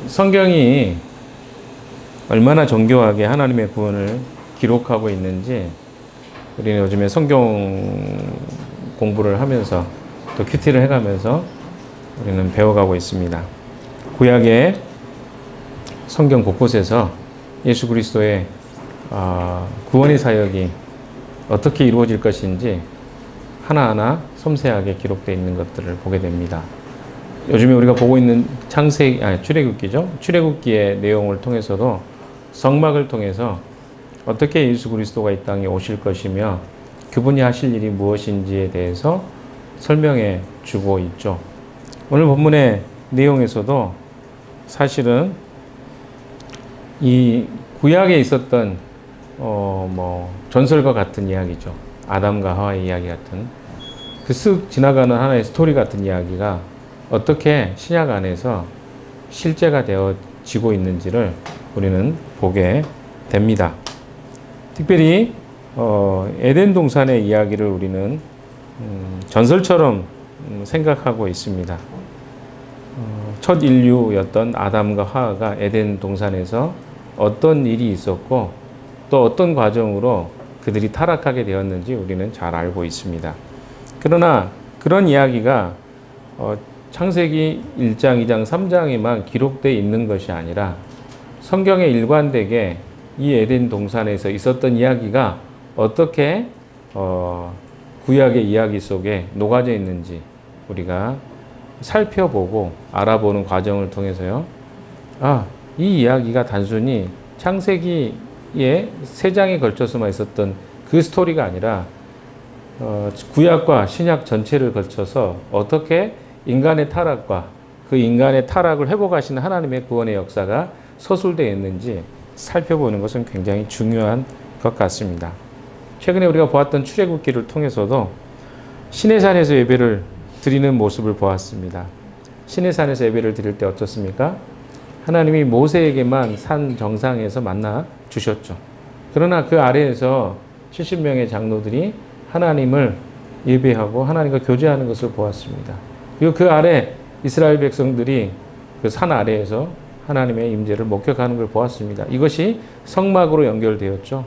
성경이 얼마나 정교하게 하나님의 구원을 기록하고 있는지 우리는 요즘에 성경 공부를 하면서 또 큐티를 해가면서 우리는 배워가고 있습니다. 구약의 성경 곳곳에서 예수 그리스도의 구원의 사역이 어떻게 이루어질 것인지 하나하나 섬세하게 기록되어 있는 것들을 보게 됩니다. 요즘에 우리가 보고 있는 출애굽기죠. 출애굽기의 내용을 통해서도 성막을 통해서 어떻게 예수 그리스도가 이 땅에 오실 것이며 그분이 하실 일이 무엇인지에 대해서 설명해 주고 있죠. 오늘 본문의 내용에서도 사실은 이 구약에 있었던 전설과 같은 이야기죠. 아담과 하와의 이야기 같은 그 쓱 지나가는 하나의 스토리 같은 이야기가 어떻게 신약 안에서 실제가 되어지고 있는지를 우리는 보게 됩니다. 특별히 에덴 동산의 이야기를 우리는 전설처럼 생각하고 있습니다. 첫 인류였던 아담과 하와가 에덴 동산에서 어떤 일이 있었고 또 어떤 과정으로 그들이 타락하게 되었는지 우리는 잘 알고 있습니다. 그러나 그런 이야기가 창세기 1장, 2장, 3장에만 기록되어 있는 것이 아니라 성경에 일관되게 이 에덴 동산에서 있었던 이야기가 어떻게 구약의 이야기 속에 녹아져 있는지 우리가 살펴보고 알아보는 과정을 통해서요. 이 이야기가 단순히 창세기의 3장에 걸쳐서만 있었던 그 스토리가 아니라 구약과 신약 전체를 걸쳐서 어떻게 인간의 타락과 그 인간의 타락을 회복하시는 하나님의 구원의 역사가 서술되어 있는지 살펴보는 것은 굉장히 중요한 것 같습니다. 최근에 우리가 보았던 출애굽기를 통해서도 시내산에서 예배를 드리는 모습을 보았습니다. 시내산에서 예배를 드릴 때 어떻습니까? 하나님이 모세에게만 산 정상에서 만나 주셨죠. 그러나 그 아래에서 70명의 장로들이 하나님을 예배하고 하나님과 교제하는 것을 보았습니다. 그리고 그 아래 이스라엘 백성들이 그 산 아래에서 하나님의 임재를 목격하는 걸 보았습니다. 이것이 성막으로 연결되었죠.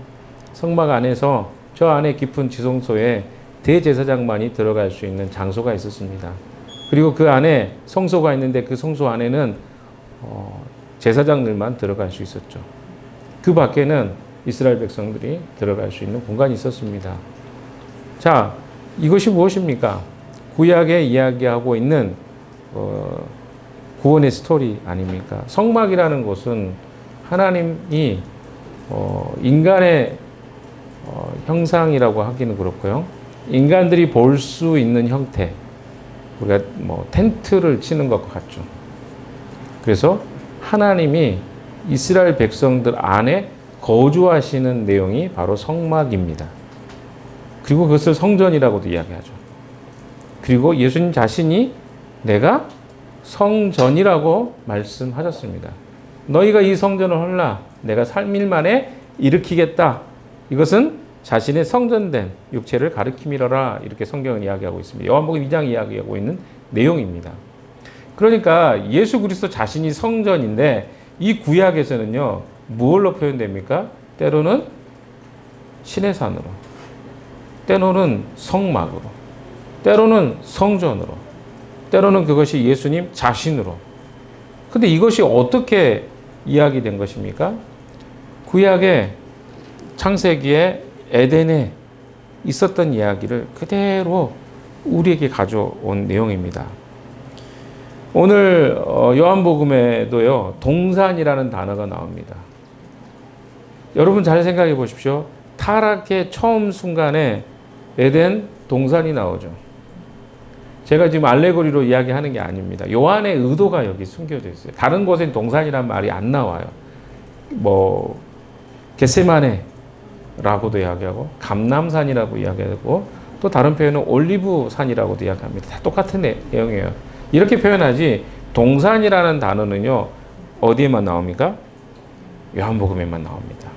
성막 안에서 저 안에 깊은 지성소에 대제사장만이 들어갈 수 있는 장소가 있었습니다. 그리고 그 안에 성소가 있는데 그 성소 안에는 제사장들만 들어갈 수 있었죠. 그 밖에는 이스라엘 백성들이 들어갈 수 있는 공간이 있었습니다. 자, 이것이 무엇입니까? 구약에 이야기하고 있는 구원의 스토리 아닙니까? 성막이라는 곳은 하나님이 인간의 형상이라고 하기는 그렇고요. 인간들이 볼 수 있는 형태, 우리가 텐트를 치는 것과 같죠. 그래서 하나님이 이스라엘 백성들 안에 거주하시는 내용이 바로 성막입니다. 그리고 그것을 성전이라고도 이야기하죠. 그리고 예수님 자신이 내가 성전이라고 말씀하셨습니다. 너희가 이 성전을 헐라 내가 3일 만에 일으키겠다. 이것은 자신의 성전된 육체를 가리킴이라 이렇게 성경은 이야기하고 있습니다. 요한복음 2장 이야기하고 있는 내용입니다. 그러니까 예수 그리스도 자신이 성전인데 이 구약에서는요. 무엇로 표현됩니까? 때로는 시내산으로, 때로는 성막으로, 때로는 성전으로, 때로는 그것이 예수님 자신으로. 근데 이것이 어떻게 이야기된 것입니까? 구약의 창세기에 에덴에 있었던 이야기를 그대로 우리에게 가져온 내용입니다. 오늘 요한복음에도요. 동산이라는 단어가 나옵니다. 여러분 잘 생각해 보십시오. 타락의 처음 순간에 에덴 동산이 나오죠. 제가 지금 알레고리로 이야기하는 게 아닙니다. 요한의 의도가 여기 숨겨져 있어요. 다른 곳엔 동산이란 말이 안 나와요. 겟세마네라고도 이야기하고 감람산이라고 이야기하고 또 다른 표현은 올리브산이라고도 이야기합니다. 다 똑같은 내용이에요. 이렇게 표현하지 동산이라는 단어는요. 어디에만 나옵니까? 요한복음에만 나옵니다.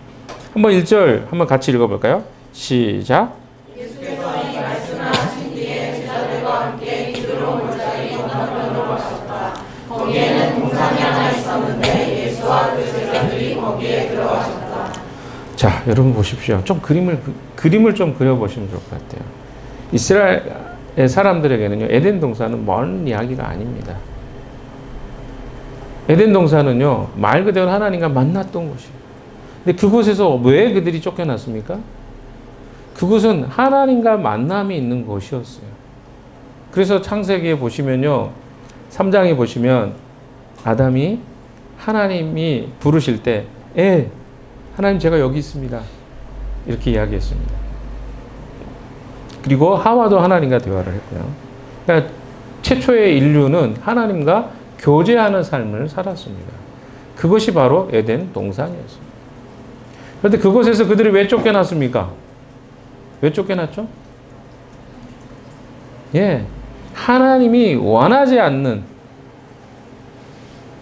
한번 1절 한번 같이 읽어볼까요? 시작. 예수께서 이 말씀을 하신 뒤에 제자들과 함께 기드론 골짜기 건너편으로 가셨다. 거기에는 동산이 하나 있었는데 자, 여러분 보십시오. 좀 그림을 좀 그려보시면 좋을 것 같아요. 이스라엘 사람들에게는요, 에덴 동산은 먼 이야기가 아닙니다. 에덴 동산은요, 말 그대로 하나님과 만났던 곳이에요. 근데 그곳에서 왜 그들이 쫓겨났습니까? 그곳은 하나님과 만남이 있는 곳이었어요. 그래서 창세기에 보시면요, 3장에 보시면 아담이 하나님이 부르실 때, 하나님 제가 여기 있습니다. 이렇게 이야기했습니다. 그리고 하와도 하나님과 대화를 했고요. 그러니까 최초의 인류는 하나님과 교제하는 삶을 살았습니다. 그것이 바로 에덴 동산이었습니다. 그런데 그곳에서 그들이 왜 쫓겨났습니까? 왜 쫓겨났죠? 하나님이 원하지 않는,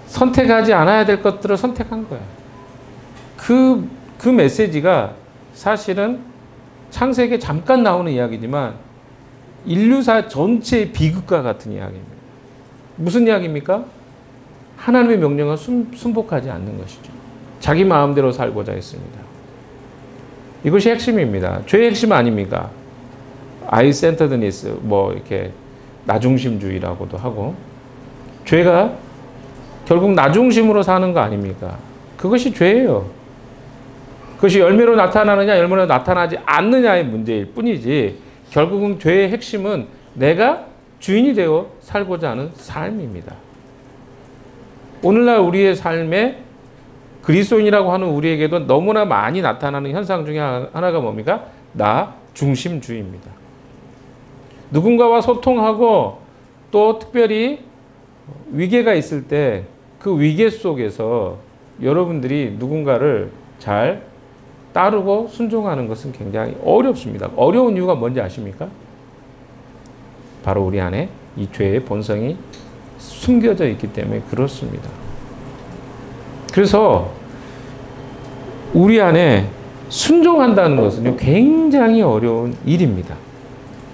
선택하지 않아야 될 것들을 선택한 거예요. 그 메시지가 사실은 창세기에 잠깐 나오는 이야기지만 인류사 전체의 비극과 같은 이야기입니다. 무슨 이야기입니까? 하나님의 명령을 순복하지 않는 것이죠. 자기 마음대로 살고자 했습니다. 이것이 핵심입니다. 죄의 핵심 아닙니까? 아이센터드니스, 이렇게 나중심주의라고도 하고, 죄가 결국 나중심으로 사는 거 아닙니까? 그것이 죄예요. 그것이 열매로 나타나느냐, 열매로 나타나지 않느냐의 문제일 뿐이지, 결국은 죄의 핵심은 내가 주인이 되어 살고자 하는 삶입니다. 오늘날 우리의 삶에 그리스도인이라고 하는 우리에게도 너무나 많이 나타나는 현상 중에 하나가 뭡니까? 나 중심주의입니다. 누군가와 소통하고 또 특별히 위계가 있을 때 그 위계 속에서 여러분들이 누군가를 잘 따르고 순종하는 것은 굉장히 어렵습니다. 어려운 이유가 뭔지 아십니까? 바로 우리 안에 이 죄의 본성이 숨겨져 있기 때문에 그렇습니다. 그래서 우리 안에 순종한다는 것은 굉장히 어려운 일입니다.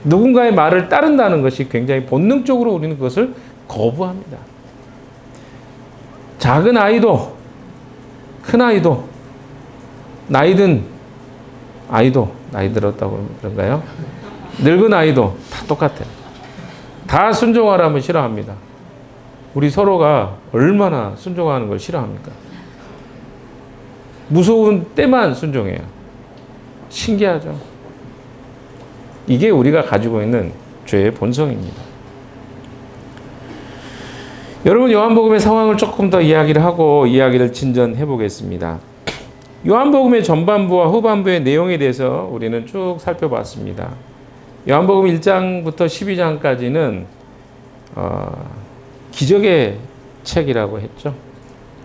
누군가의 말을 따른다는 것이 굉장히 본능적으로 우리는 그것을 거부합니다. 작은 아이도, 큰 아이도, 나이든 아이도, 나이 들었다고 그런가요? 늙은 아이도 다 똑같아요. 다 순종하라면 싫어합니다. 우리 서로가 얼마나 순종하는 걸 싫어합니까? 무서운 때만 순종해요. 신기하죠? 이게 우리가 가지고 있는 죄의 본성입니다. 여러분, 요한복음의 상황을 조금 더 이야기를 하고 이야기를 진전해 보겠습니다. 요한복음의 전반부와 후반부의 내용에 대해서 우리는 쭉 살펴봤습니다. 요한복음 1장부터 12장까지는 기적의 책이라고 했죠.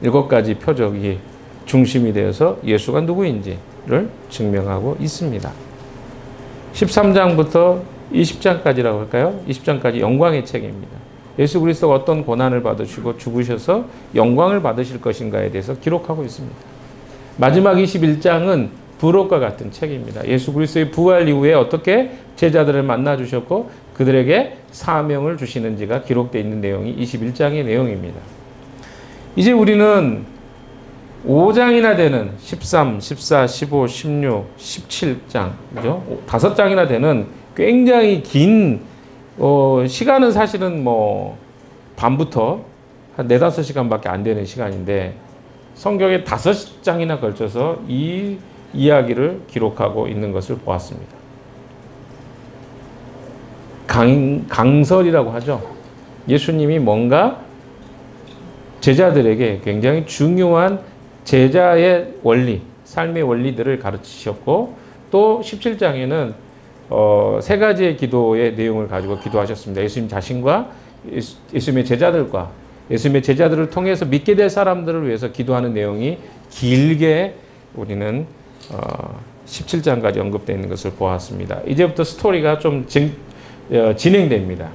7가지 표적이 중심이 되어서 예수가 누구인지를 증명하고 있습니다. 13장부터 20장까지라고 할까요? 20장까지 영광의 책입니다. 예수 그리스도가 어떤 고난을 받으시고 죽으셔서 영광을 받으실 것인가에 대해서 기록하고 있습니다. 마지막 21장은 부록과 같은 책입니다. 예수 그리스도의 부활 이후에 어떻게 제자들을 만나 주셨고 그들에게 사명을 주시는지가 기록되어 있는 내용이 21장의 내용입니다. 이제 우리는 5장이나 되는 13, 14, 15, 16, 17장, 그죠? 5장이나 되는 굉장히 긴, 시간은 사실은 밤부터 한 4-5시간밖에 안 되는 시간인데 성경에 5장이나 걸쳐서 이 이야기를 기록하고 있는 것을 보았습니다. 강설이라고 하죠. 예수님이 뭔가 제자들에게 굉장히 중요한 제자의 원리, 삶의 원리들을 가르치셨고 또 17장에는 3가지의 기도의 내용을 가지고 기도하셨습니다. 예수님 자신과 예수님의 제자들과 예수님의 제자들을 통해서 믿게 될 사람들을 위해서 기도하는 내용이 길게 우리는 17장까지 언급되어 있는 것을 보았습니다. 이제부터 스토리가 좀 진행됩니다.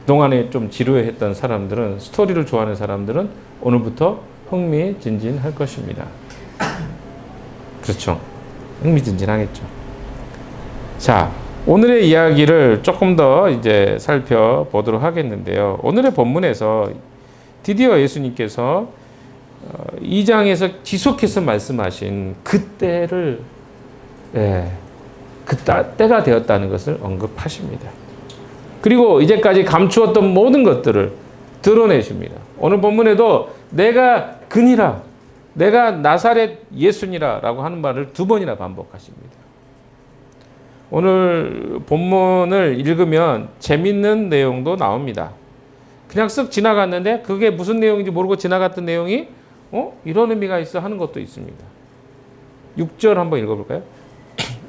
그동안에 좀 지루해했던 사람들은, 스토리를 좋아하는 사람들은 오늘부터 흥미진진할 것입니다. 그렇죠. 흥미진진하겠죠. 자, 오늘의 이야기를 조금 더 이제 살펴보도록 하겠는데요. 오늘의 본문에서 드디어 예수님께서 2장에서 지속해서 말씀하신 그때를 때가 되었다는 것을 언급하십니다. 그리고 이제까지 감추었던 모든 것들을 드러내십니다. 오늘 본문에도 내가 그니라, 내가 나사렛 예수니라 라고 하는 말을 2번이나 반복하십니다. 오늘 본문을 읽으면 재밌는 내용도 나옵니다. 그냥 쓱 지나갔는데 그게 무슨 내용인지 모르고 지나갔던 내용이 이런 의미가 있어 하는 것도 있습니다. 6절 한번 읽어볼까요?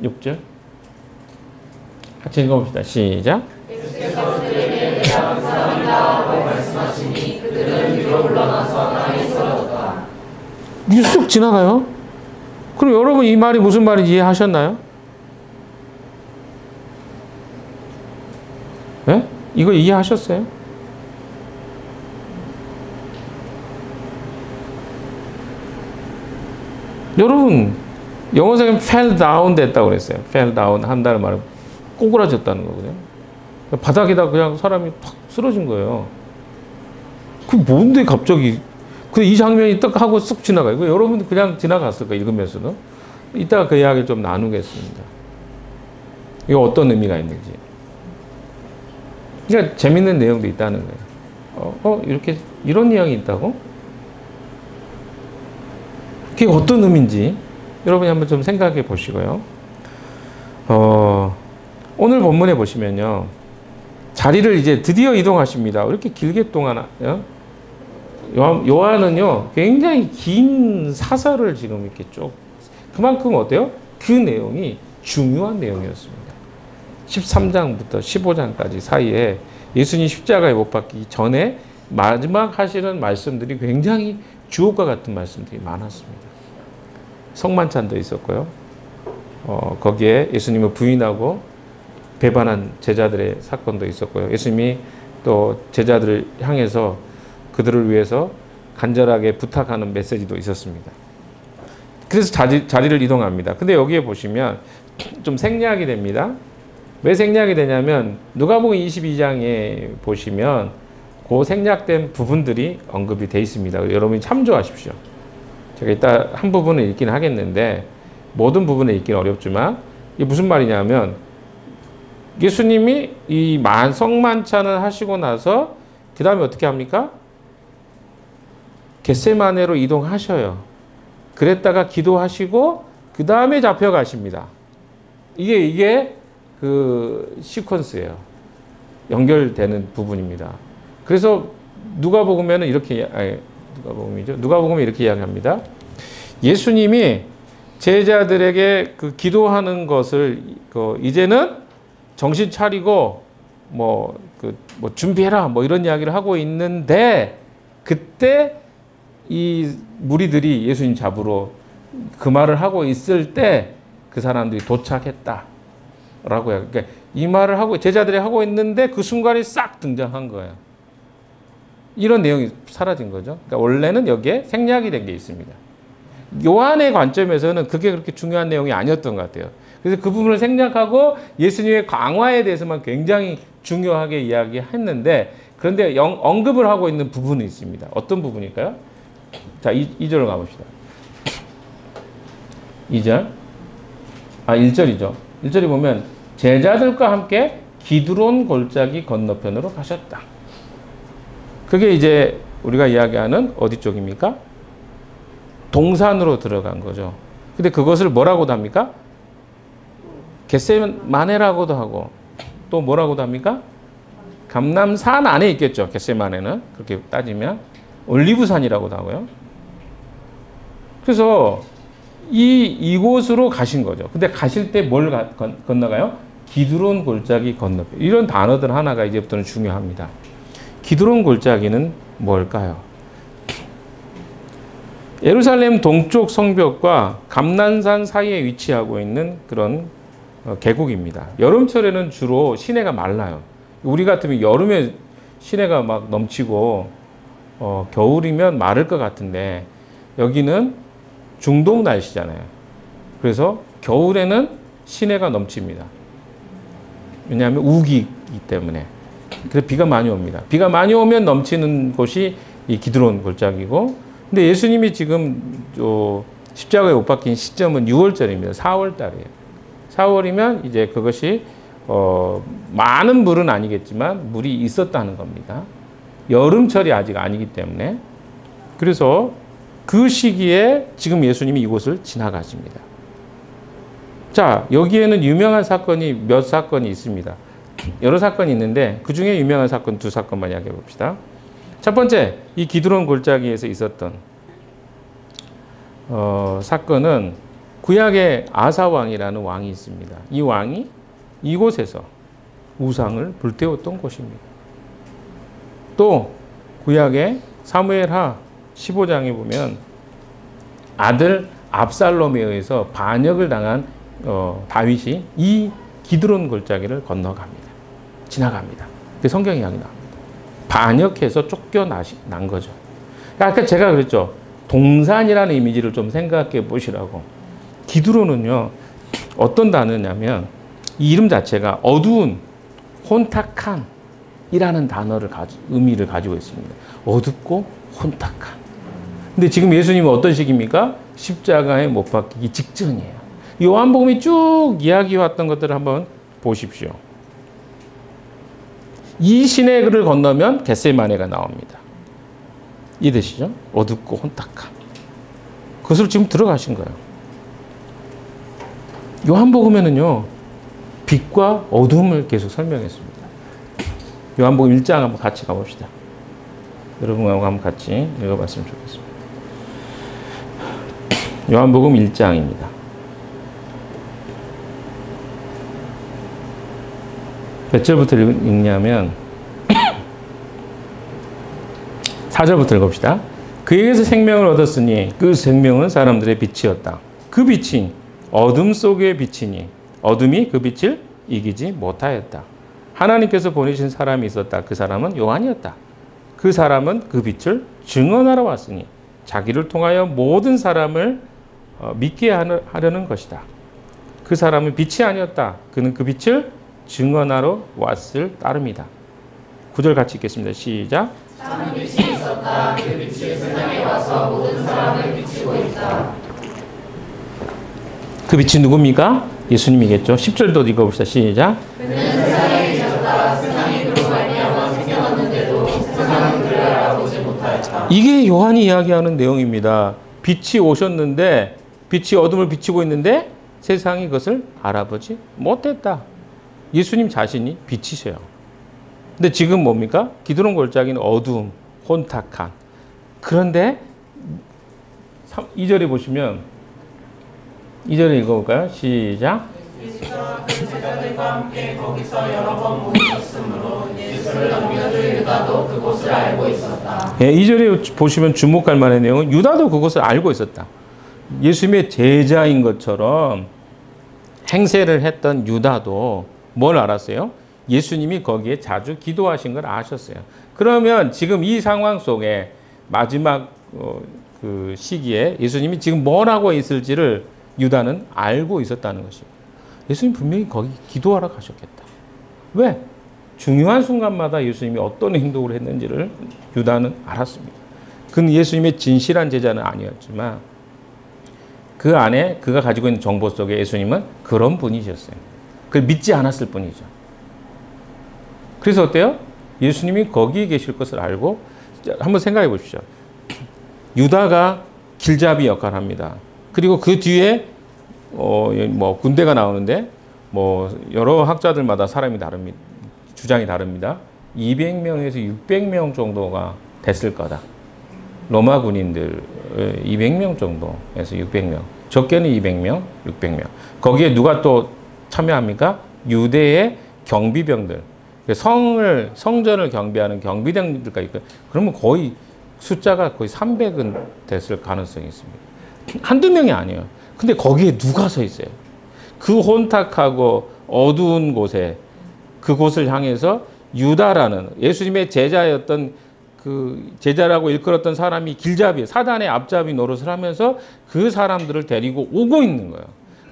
6절 같이 읽어봅시다. 시작. 예수께서 그들에게 내가 감사합니다라고 말씀하시니 그들은 뒤로 물러나서 땅에 쓰러졌다. 이게 쑥 지나가요? 그럼 여러분 이 말이 무슨 말인지 이해하셨나요? 네? 이거 이해하셨어요? 여러분 영어상에 fell down 됐다고 그랬어요. fell down 한다는 말은 꼬꾸라졌다는 거거든요. 바닥에다 그냥 사람이 팍 쓰러진 거예요. 그 뭔데 갑자기 이 장면이 딱 하고 쑥 지나가요. 이거 여러분 그냥 지나갔을 거예요. 읽으면서도. 이따가 그 이야기를 좀 나누겠습니다. 이거 어떤 의미가 있는지. 그러니까 재밌는 내용도 있다는 거예요. 이렇게 이런 내용이 있다고? 그게 어떤 의미인지 여러분이 한번 좀 생각해 보시고요. 오늘 본문에 보시면요. 자리를 이제 드디어 이동하십니다. 이렇게 길게 동안 요한은요. 굉장히 긴 사설을 지금 이렇게 쭉 그만큼 어때요? 그 내용이 중요한 내용이었습니다. 13장부터 15장까지 사이에 예수님 십자가에 못 박기 전에 마지막 하시는 말씀들이 굉장히 주옥과 같은 말씀들이 많았습니다. 성만찬도 있었고요. 거기에 예수님을 부인하고 배반한 제자들의 사건도 있었고요. 예수님이 또 제자들을 향해서 그들을 위해서 간절하게 부탁하는 메시지도 있었습니다. 그래서 자리를 이동합니다. 근데 여기에 보시면 좀 생략이 됩니다. 왜 생략이 되냐면 누가복음 22장에 보시면 그 생략된 부분들이 언급이 되어 있습니다. 여러분이 참조하십시오. 제가 이따 한 부분을 읽긴 하겠는데 모든 부분을 읽기는 어렵지만 이게 무슨 말이냐면 예수님이 이 성만찬을 하시고 나서 그 다음에 어떻게 합니까? 겟세마네로 이동하셔요. 그랬다가 기도하시고 그 다음에 잡혀가십니다. 이게 그 시퀀스예요. 연결되는 부분입니다. 그래서 누가복음에는 이렇게 누가복음이 이렇게 이야기합니다. 예수님이 제자들에게 그 기도하는 것을 이제는 정신 차리고 뭐 준비해라 뭐 이런 이야기를 하고 있는데 그때 이 무리들이 예수님 잡으러 그 말을 하고 있을 때 그 사람들이 도착했다라고 해요. 그러니까 이 말을 하고 제자들이 하고 있는데 그 순간에 싹 등장한 거예요. 이런 내용이 사라진 거죠. 그러니까 원래는 여기에 생략이 된 게 있습니다. 요한의 관점에서는 그게 그렇게 중요한 내용이 아니었던 것 같아요. 그래서 그 부분을 생략하고 예수님의 강화에 대해서만 굉장히 중요하게 이야기했는데 그런데 언급을 하고 있는 부분이 있습니다. 어떤 부분일까요? 자, 2절로 가봅시다. 2절. 1절이죠. 1절에 보면 제자들과 함께 기드론 골짜기 건너편으로 가셨다. 그게 이제 우리가 이야기하는 어디 쪽입니까? 동산으로 들어간 거죠. 근데 그것을 뭐라고도 합니까? 겟세마네라고도 하고 또 뭐라고도 합니까? 감람산 안에 있겠죠. 겟세마네는 그렇게 따지면 올리브산이라고도 하고요. 그래서 이곳으로 가신 거죠. 근데 가실 때 뭘 건너가요? 기드론 골짜기 건너편. 이런 단어들 하나가 이제부터는 중요합니다. 기드론 골짜기는 뭘까요? 예루살렘 동쪽 성벽과 감난산 사이에 위치하고 있는 그런 계곡입니다. 여름철에는 주로 시내가 말라요. 우리 같으면 여름에 시내가 막 넘치고 겨울이면 마를 것 같은데 여기는 중동 날씨잖아요. 그래서 겨울에는 시내가 넘칩니다. 왜냐하면 우기이기 때문에. 그래서 비가 많이 옵니다. 비가 많이 오면 넘치는 곳이 이 기드론 골짜기고 근데 예수님이 지금 십자가에 못 박힌 시점은 6월절입니다. 4월 달이에요. 4월이면 이제 그것이 많은 물은 아니겠지만 물이 있었다는 겁니다. 여름철이 아직 아니기 때문에. 그래서 그 시기에 지금 예수님이 이곳을 지나가십니다. 자, 여기에는 유명한 사건이 몇 사건이 있습니다. 여러 사건이 있는데 그 중에 유명한 사건 두 사건만 이야기해 봅시다. 첫 번째, 이 기드론 골짜기에서 있었던 사건은 구약의 아사 왕이라는 왕이 있습니다. 이 왕이 이곳에서 우상을 불태웠던 곳입니다. 또 구약의 사무엘하 15장에 보면 아들 압살롬에 의해서 반역을 당한 다윗이 이 기드론 골짜기를 건너갑니다. 지나갑니다. 그 성경 이야기 나옵니다. 반역해서 쫓겨난 거죠. 아까 제가 그랬죠. 동산이라는 이미지를 좀 생각해 보시라고. 기드론은요, 어떤 단어냐면 이 이름 자체가 어두운, 혼탁한 이라는 단어를 의미를 가지고 있습니다. 어둡고 혼탁한. 근데 지금 예수님은 어떤 시기입니까? 십자가에 못 박히기 직전이에요. 요한복음이 쭉 이야기해왔던 것들을 한번 보십시오. 이 시내를 건너면 겟세마네가 나옵니다. 이해되시죠? 어둡고 혼탁한. 그것을 지금 들어가신 거예요. 요한복음에는요, 빛과 어둠을 계속 설명했습니다. 요한복음 1장 한번 같이 가봅시다. 여러분하고 한번 같이 읽어봤으면 좋겠습니다. 요한복음 1장입니다. 몇 절부터 읽냐면 4절부터 읽읍시다. 그에게서 생명을 얻었으니 그 생명은 사람들의 빛이었다. 그 빛이 어둠 속의 빛이니 어둠이 그 빛을 이기지 못하였다. 하나님께서 보내신 사람이 있었다. 그 사람은 요한이었다. 그 사람은 그 빛을 증언하러 왔으니 자기를 통하여 모든 사람을 믿게 하려는 것이다. 그 사람은 빛이 아니었다. 그는 그 빛을 증언하러 왔을 따름이다. 9절 같이 읽겠습니다. 시작. 참 빛이 있었다. 그 빛이 세상에 와서 모든 사람을 비추고 있다. 그 빛이 누굽니까? 예수님이겠죠. 10절도 읽어봅시다. 시작. 그는 세상에 계셨다. 세상이 그로 말미암아 생겨났는데도 세상은 그를 알아보지 못하였다. 이게 요한이 이야기하는 내용입니다. 빛이 오셨는데 빛이 어둠을 비추고 있는데 세상이 그것을 알아보지 못했다. 예수님 자신이 빛이세요. 근데 지금 뭡니까? 기드론 골짜기는 어두움, 혼탁한. 그런데 2절에 보시면 2절에 읽어볼까요? 시작. 예수가 그 제자들과 함께 거기서 여러 번 모이셨으므로 예수를 넘겨줄 유다도 그곳을 알고 있었다. 예, 2절에 보시면 주목할 만한 내용은 유다도 그것을 알고 있었다. 예수님의 제자인 것처럼 행세를 했던 유다도 뭘 알았어요? 예수님이 거기에 자주 기도하신 걸 아셨어요. 그러면 지금 이 상황 속에 마지막 그 시기에 예수님이 지금 뭘 하고 있을지를 유다는 알고 있었다는 것입니다. 예수님 분명히 거기 기도하러 가셨겠다. 왜? 중요한 순간마다 예수님이 어떤 행동을 했는지를 유다는 알았습니다. 그는 예수님의 진실한 제자는 아니었지만 그 안에 그가 가지고 있는 정보 속에 예수님은 그런 분이셨어요. 그걸 믿지 않았을 뿐이죠. 그래서 어때요? 예수님이 거기에 계실 것을 알고 한번 생각해 보십시오. 유다가 길잡이 역할을 합니다. 그리고 그 뒤에 뭐 군대가 나오는데 뭐 여러 학자들마다 사람이 다릅니다. 주장이 다릅니다. 200명에서 600명 정도가 됐을 거다. 로마 군인들 200명 정도에서 600명. 적게는 200명, 600명. 거기에 누가 또 참여합니까? 유대의 경비병들. 성전을 경비하는 경비병들까지 있고, 그러면 거의 숫자가 거의 300은 됐을 가능성이 있습니다. 한두 명이 아니에요. 근데 거기에 누가 서 있어요? 그 혼탁하고 어두운 곳에 그곳을 향해서 유다라는 예수님의 제자였던 그 제자라고 일컬었던 사람이 길잡이, 사단의 앞잡이 노릇을 하면서 그 사람들을 데리고 오고 있는 거예요.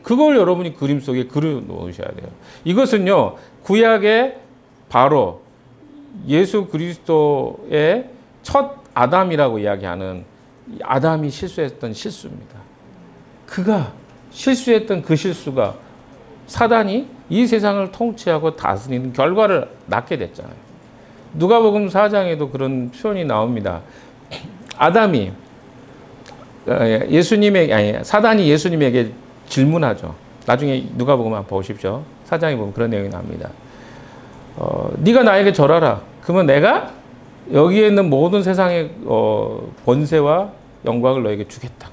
그걸 여러분이 그림 속에 그려 놓으셔야 돼요. 이것은요, 구약의 바로 예수 그리스도의 첫 아담이라고 이야기하는 아담이 실수했던 실수입니다. 그가 실수했던 그 실수가 사단이 이 세상을 통치하고 다스리는 결과를 낳게 됐잖아요. 누가복음 4장에도 그런 표현이 나옵니다. 아담이 사단이 예수님에게 질문하죠. 나중에 누가복음 한번 보십시오. 4장에 보면 그런 내용이 나옵니다. 네가 나에게 절하라. 그러면 내가 여기에 있는 모든 세상의 권세와 영광을 너에게 주겠다.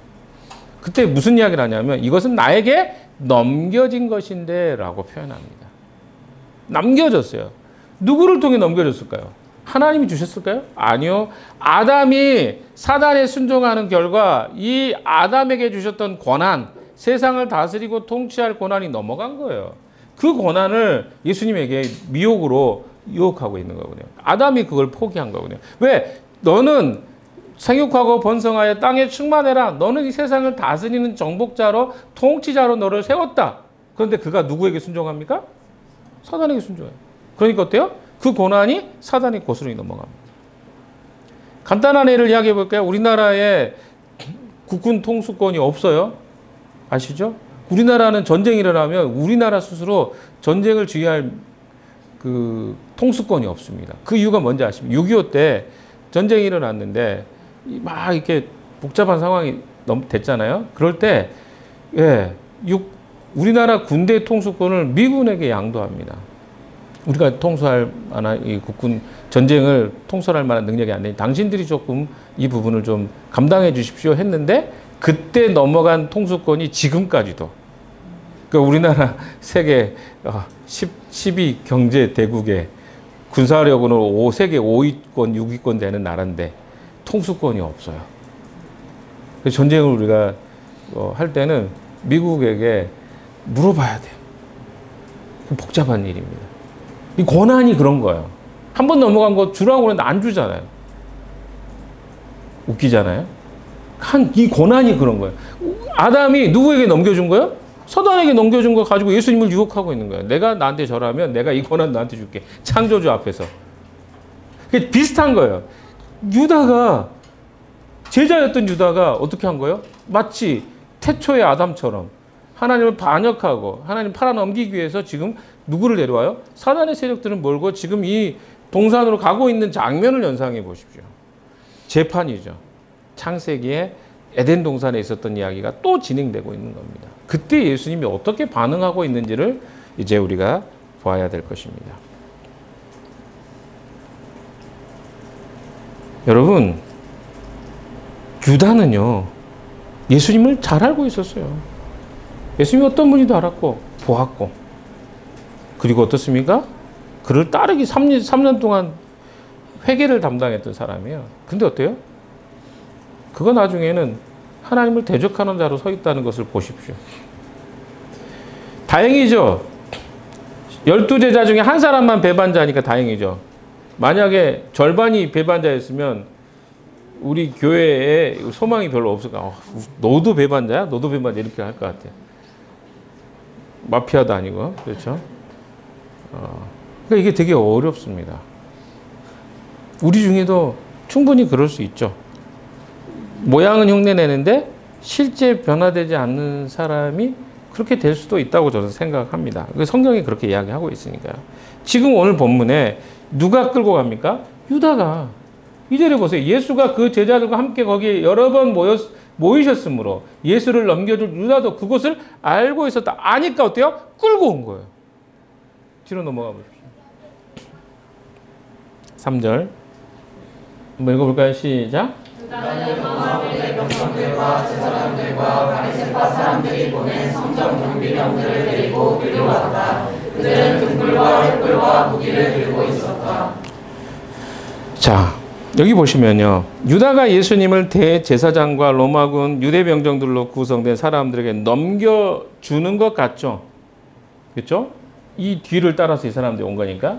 그때 무슨 이야기를 하냐면 이것은 나에게 넘겨진 것인데 라고 표현합니다. 남겨졌어요. 누구를 통해 넘겨졌을까요? 하나님이 주셨을까요? 아니요. 아담이 사단에 순종하는 결과 이 아담에게 주셨던 권한, 세상을 다스리고 통치할 권한이 넘어간 거예요. 그 권한을 예수님에게 미혹으로 유혹하고 있는 거거든요. 아담이 그걸 포기한 거거든요. 왜? 너는 생육하고 번성하여 땅에 충만해라. 너는 이 세상을 다스리는 정복자로 통치자로 너를 세웠다. 그런데 그가 누구에게 순종합니까? 사단에게 순종해요. 그러니까 어때요? 그 권한이 사단의 고스란히 넘어갑니다. 간단한 예를 이야기해 볼까요? 우리나라에 국군 통수권이 없어요. 아시죠? 우리나라는 전쟁이 일어나면 우리나라 스스로 전쟁을 주의할 그 통수권이 없습니다. 그 이유가 뭔지 아십니까? 6.25 때 전쟁이 일어났는데 막 이렇게 복잡한 상황이 됐잖아요. 그럴 때 우리나라 군대 통수권을 미군에게 양도합니다. 우리가 통수할 만한 이 국군 전쟁을 통솔할 만한 능력이 안 되니 당신들이 조금 이 부분을 좀 감당해 주십시오 했는데 그때 넘어간 통수권이 지금까지도 그러니까 우리나라 세계 12 경제 대국의 군사력으로 세계 5위권, 6위권 되는 나라인데 통수권이 없어요. 전쟁을 우리가 할 때는 미국에게 물어봐야 돼요. 복잡한 일입니다. 이 권한이 그런 거예요. 한 번 넘어간 거 주라고 그러는데 안 주잖아요. 웃기잖아요. 이 권한이 그런 거예요. 아담이 누구에게 넘겨준 거예요? 사단에게 넘겨준 거 가지고 예수님을 유혹하고 있는 거예요. 내가 나한테 절하면 내가 이 권한 너한테 줄게. 창조주 앞에서. 비슷한 거예요. 유다가 제자였던 유다가 어떻게 한 거예요? 마치 태초의 아담처럼 하나님을 반역하고 하나님 팔아넘기기 위해서 지금 누구를 데려와요? 사단의 세력들은 몰고 지금 이 동산으로 가고 있는 장면을 연상해 보십시오. 재판이죠. 창세기에 에덴 동산에 있었던 이야기가 또 진행되고 있는 겁니다. 그때 예수님이 어떻게 반응하고 있는지를 이제 우리가 봐야 될 것입니다. 여러분, 유다는요, 예수님을 잘 알고 있었어요. 예수님이 어떤 분인지도 알았고, 보았고, 그리고 어떻습니까? 그를 따르기 3년 동안 회개를 담당했던 사람이에요. 근데 어때요? 그거 나중에는 하나님을 대적하는 자로 서 있다는 것을 보십시오. 다행이죠. 12제자 중에 한 사람만 배반자니까 다행이죠. 만약에 절반이 배반자였으면 우리 교회에 소망이 별로 없을 거야. 너도 배반자야? 너도 배반자? 이렇게 할 것 같아요. 마피아도 아니고. 그렇죠? 그러니까 이게 되게 어렵습니다. 우리 중에도 충분히 그럴 수 있죠. 모양은 흉내내는데 실제 변화되지 않는 사람이 그렇게 될 수도 있다고 저는 생각합니다. 성경이 그렇게 이야기하고 있으니까요. 지금 오늘 본문에 누가 끌고 갑니까? 유다가. 이절에 보세요. 예수가 그 제자들과 함께 거기에 여러 번 모이셨으므로 예수를 넘겨줄 유다도 그것을 알고 있었다. 아니까 어때요? 끌고 온 거예요. 뒤로 넘어가 보십시오. 3절 한번 읽어볼까요? 시작. 유다는 로마군의 병정들과 제사장들과 바리새파 사람들이 보낸 성전 경비병들을 데리고 끌려왔다. 그들은 등불과 횃불과 무기를 들고 있었다. 자, 여기 보시면요. 유다가 예수님을 대제사장과 로마군 유대 병정들로 구성된 사람들에게 넘겨주는 것 같죠? 그렇죠? 이 뒤를 따라서 이 사람들이 온 거니까.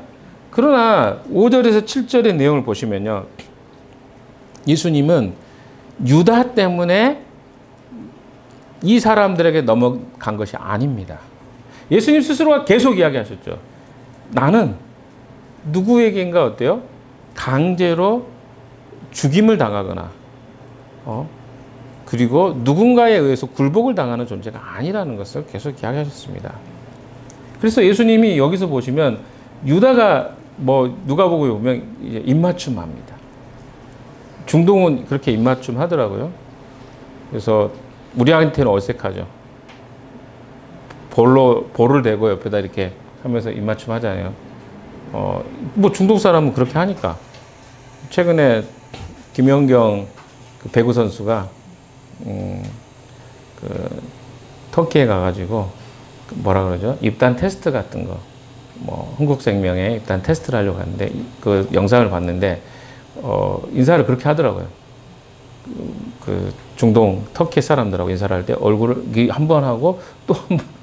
그러나 5절에서 7절의 내용을 보시면요. 예수님은 유다 때문에 이 사람들에게 넘어간 것이 아닙니다. 예수님 스스로가 계속 이야기하셨죠. 나는 누구에게인가 어때요? 강제로 죽임을 당하거나 그리고 누군가에 의해서 굴복을 당하는 존재가 아니라는 것을 계속 이야기하셨습니다. 그래서 예수님이 여기서 보시면 유다가 뭐 누가복음에 보면 이제 입맞춤 합니다. 중동은 그렇게 입맞춤 하더라고요. 그래서 우리한테는 어색하죠. 볼을 대고 옆에다 이렇게 하면서 입맞춤 하잖아요. 뭐 중동 사람은 그렇게 하니까. 최근에 김연경 그 배구 선수가 그 터키에 가가지고 뭐라 그러죠? 입단 테스트 같은 거, 뭐 흥국생명에 입단 테스트를 하려고 하는데 그 영상을 봤는데 인사를 그렇게 하더라고요. 그 중동 터키 사람들하고 인사를 할 때 얼굴을 한 번 하고 또 한 번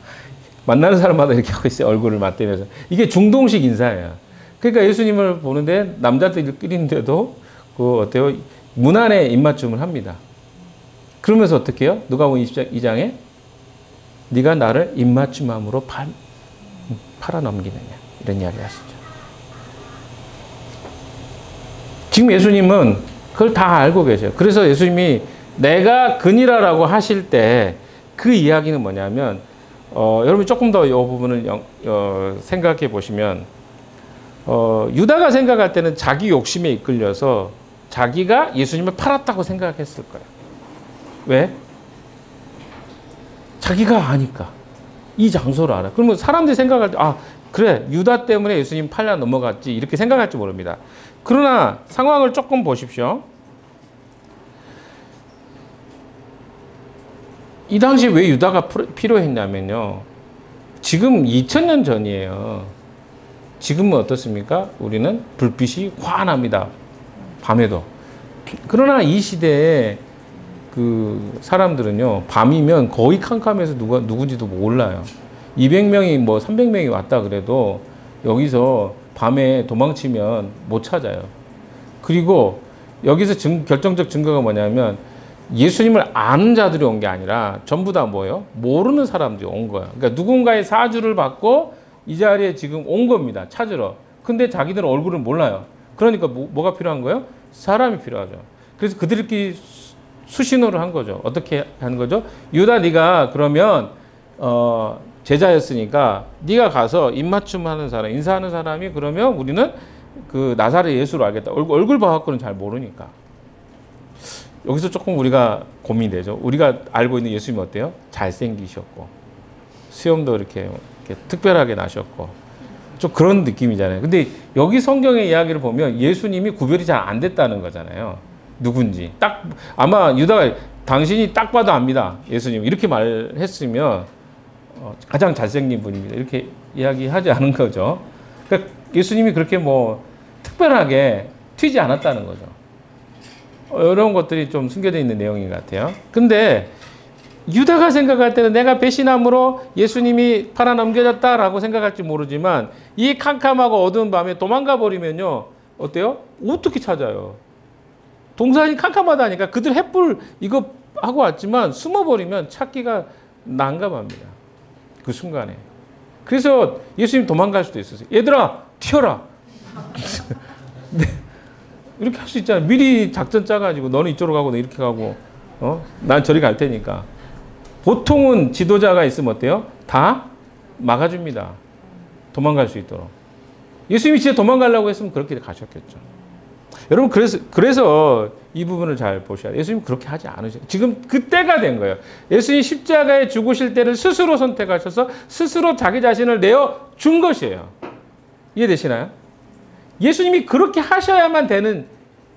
만나는 사람마다 이렇게 하고 있어요. 얼굴을 맞대면서. 이게 중동식 인사예요. 그러니까 예수님을 보는데 남자들끼리인데도 그 어때요? 문안에 입맞춤을 합니다. 그러면서 어떻게 해요? 누가복음 22장에 네가 나를 입맞춤함으로 팔아넘기느냐 이런 이야기 하시죠. 지금 예수님은 그걸 다 알고 계셔요. 그래서 예수님이 내가 그니라라고 하실 때 그 이야기는 뭐냐면 여러분 조금 더 이 부분을 생각해 보시면 유다가 생각할 때는 자기 욕심에 이끌려서 자기가 예수님을 팔았다고 생각했을 거예요. 왜? 자기가 아니까. 이 장소를 알아. 그러면 사람들이 생각할 때, 아, 그래, 유다 때문에 예수님 팔려 넘어갔지. 이렇게 생각할지 모릅니다. 그러나 상황을 조금 보십시오. 이 당시에 왜 유다가 필요했냐면요. 지금 2000년 전이에요. 지금은 어떻습니까? 우리는 불빛이 환합니다. 밤에도. 그러나 이 시대에 그 사람들은요, 밤이면 거의 캄캄해서 누군지도 몰라요. 200명이 뭐 300명이 왔다 그래도 여기서 밤에 도망치면 못 찾아요. 그리고 여기서 결정적 증거가 뭐냐면 예수님을 아는 자들이 온 게 아니라 전부 다 뭐예요? 모르는 사람들이 온 거예요. 그러니까 누군가의 사주를 받고 이 자리에 지금 온 겁니다. 찾으러. 근데 자기들은 얼굴을 몰라요. 그러니까 뭐가 필요한 거예요? 사람이 필요하죠. 그래서 그들끼리 수신호를 한 거죠. 어떻게 하는 거죠? 유다 네가 그러면 제자였으니까 네가 가서 입맞춤하는 사람, 인사하는 사람이 그러면 우리는 그 나사렛 예수로 알겠다. 얼굴 봐갖고는 잘 모르니까. 여기서 조금 우리가 고민되죠. 우리가 알고 있는 예수님이 어때요? 잘생기셨고 수염도 이렇게 특별하게 나셨고 좀 그런 느낌이잖아요. 근데 여기 성경의 이야기를 보면 예수님이 구별이 잘 안 됐다는 거잖아요. 누군지. 딱 아마 유다가 당신이 딱 봐도 압니다. 예수님 이렇게 말했으면 가장 잘생긴 분입니다. 이렇게 이야기하지 않은 거죠. 그러니까 예수님이 그렇게 뭐 특별하게 튀지 않았다는 거죠. 이런 것들이 좀 숨겨져 있는 내용인 것 같아요. 근데 유다가 생각할 때는 내가 배신함으로 예수님이 팔아넘겨졌다라고 생각할지 모르지만 이 캄캄하고 어두운 밤에 도망가 버리면요. 어때요? 어떻게 찾아요? 동산이 캄캄하다니까 그들 횃불 이거 하고 왔지만 숨어버리면 찾기가 난감합니다. 그 순간에. 그래서 예수님 도망갈 수도 있었어요. 얘들아 튀어라. 네. 이렇게 할 수 있잖아요. 미리 작전 짜가지고 너는 이쪽으로 가고 너 이렇게 가고 난 저리 갈 테니까. 보통은 지도자가 있으면 어때요? 다 막아줍니다. 도망갈 수 있도록. 예수님이 진짜 도망가려고 했으면 그렇게 가셨겠죠. 여러분 그래서 이 부분을 잘 보셔야 돼요. 예수님 그렇게 하지 않으셔요. 지금 그때가 된 거예요. 예수님 십자가에 죽으실 때를 스스로 선택하셔서 스스로 자기 자신을 내어 준 것이에요. 이해되시나요? 예수님이 그렇게 하셔야만 되는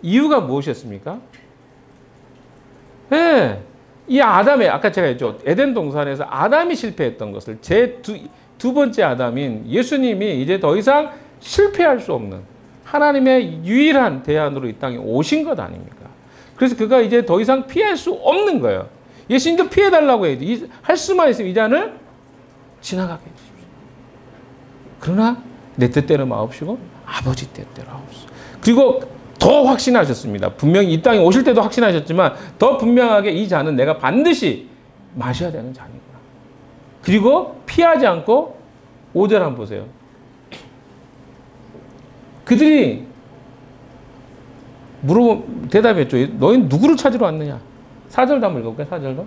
이유가 무엇이었습니까? 네. 이 아담의 아까 제가 했죠. 에덴 동산에서 아담이 실패했던 것을 두 번째 아담인 예수님이 이제 더 이상 실패할 수 없는 하나님의 유일한 대안으로 이 땅에 오신 것 아닙니까? 그래서 그가 이제 더 이상 피할 수 없는 거예요. 예수님도 피해달라고 해야지. 할 수만 있으면 이 잔을 지나가게 해주십시오. 그러나 내 뜻대로 마옵시고 아버지 뜻대로 하옵소서. 그리고 더 확신하셨습니다. 분명히 이 땅에 오실 때도 확신하셨지만 더 분명하게 이 잔은 내가 반드시 마셔야 되는 잔이구나. 그리고 피하지 않고 5절 한번 보세요. 그들이 대답했죠. 너희는 누구를 찾으러 왔느냐? 4절도 한번 읽어볼까요? 4절도?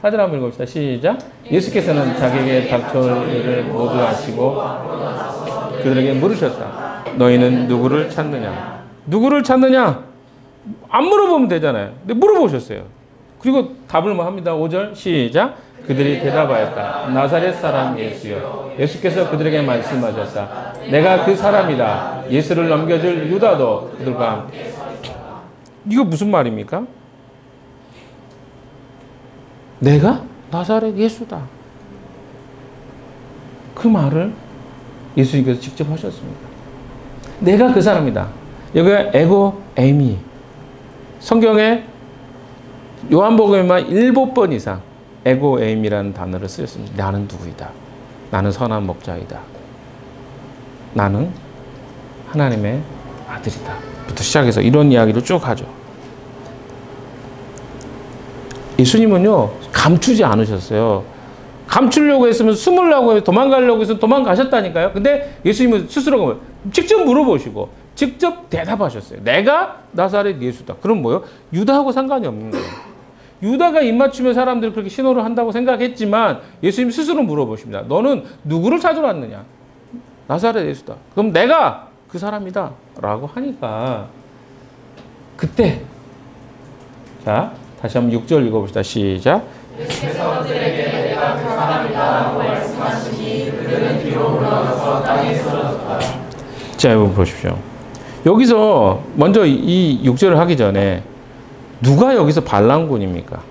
4절 한번 읽어봅시다. 시작. 예수께서는 자기에게 닥쳐올 일을 모두 아시고 그들에게 물으셨다. 너희는 누구를 찾느냐? 누구를 찾느냐? 안 물어보면 되잖아요. 근데 물어보셨어요. 그리고 답을 뭐 합니다. 5절 시작. 그들이 대답하였다. 나사렛 사람 예수여. 예수께서 그들에게 말씀하셨다. 내가 그 사람이다. 예수를 넘겨줄 유다도 그들과 함께. 이거 무슨 말입니까? 내가 나사렛 예수다. 그 말을 예수님께서 직접 하셨습니다. 내가 그 사람이다. 여기가 에고 에이미. 성경에 요한복음에만 7번 이상 에고 에임이라는 단어를 쓰였습니다. 나는 누구이다. 나는 선한 목자이다. 나는 하나님의 아들이다. 부터 시작해서 이런 이야기를 쭉 하죠. 예수님은요, 감추지 않으셨어요. 감추려고 했으면 숨으려고 해서 도망가려고 해서 도망가셨다니까요. 근데 예수님은 스스로가 직접 물어보시고 직접 대답하셨어요. 내가 나사렛 예수다. 그럼 뭐요? 유다하고 상관이 없는 거예요. 유다가 입맞추면 사람들이 그렇게 신호를 한다고 생각했지만 예수님 스스로 물어보십니다. 너는 누구를 찾으러 왔느냐? 나사렛 예수다. 그럼 내가 그 사람이다. 라고 하니까 그때 자 다시 한번 6절 읽어봅시다. 시작. 예수께서 그들에게 내가 그 사람이라고 말씀하시니 그들은 뒤로 물러나서 땅에 쓰러졌다. 자, 여러분 보십시오. 여기서 먼저 이 6절을 하기 전에 누가 여기서 반란군입니까?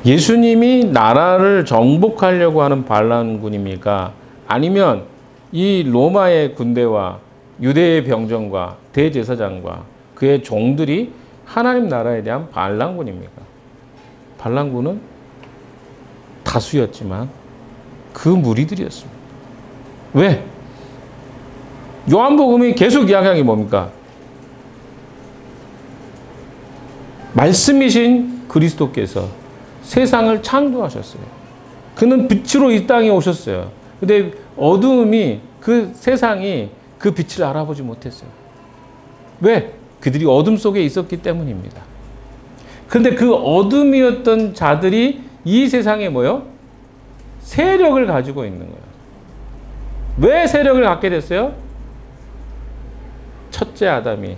예수님이 나라를 정복하려고 하는 반란군입니까? 아니면 이 로마의 군대와 유대의 병정과 대제사장과 그의 종들이 하나님 나라에 대한 반란군입니까? 반란군은 다수였지만 그 무리들이었습니다. 왜? 요한복음이 계속 이야기하는 게 뭡니까? 말씀이신 그리스도께서 세상을 창조하셨어요. 그는 빛으로 이 땅에 오셨어요. 근데 어두움이 그 세상이 그 빛을 알아보지 못했어요. 왜? 그들이 어둠 속에 있었기 때문입니다. 그런데 그 어둠이었던 자들이 이 세상에 뭐요? 세력을 가지고 있는 거예요. 왜 세력을 갖게 됐어요? 첫째 아담이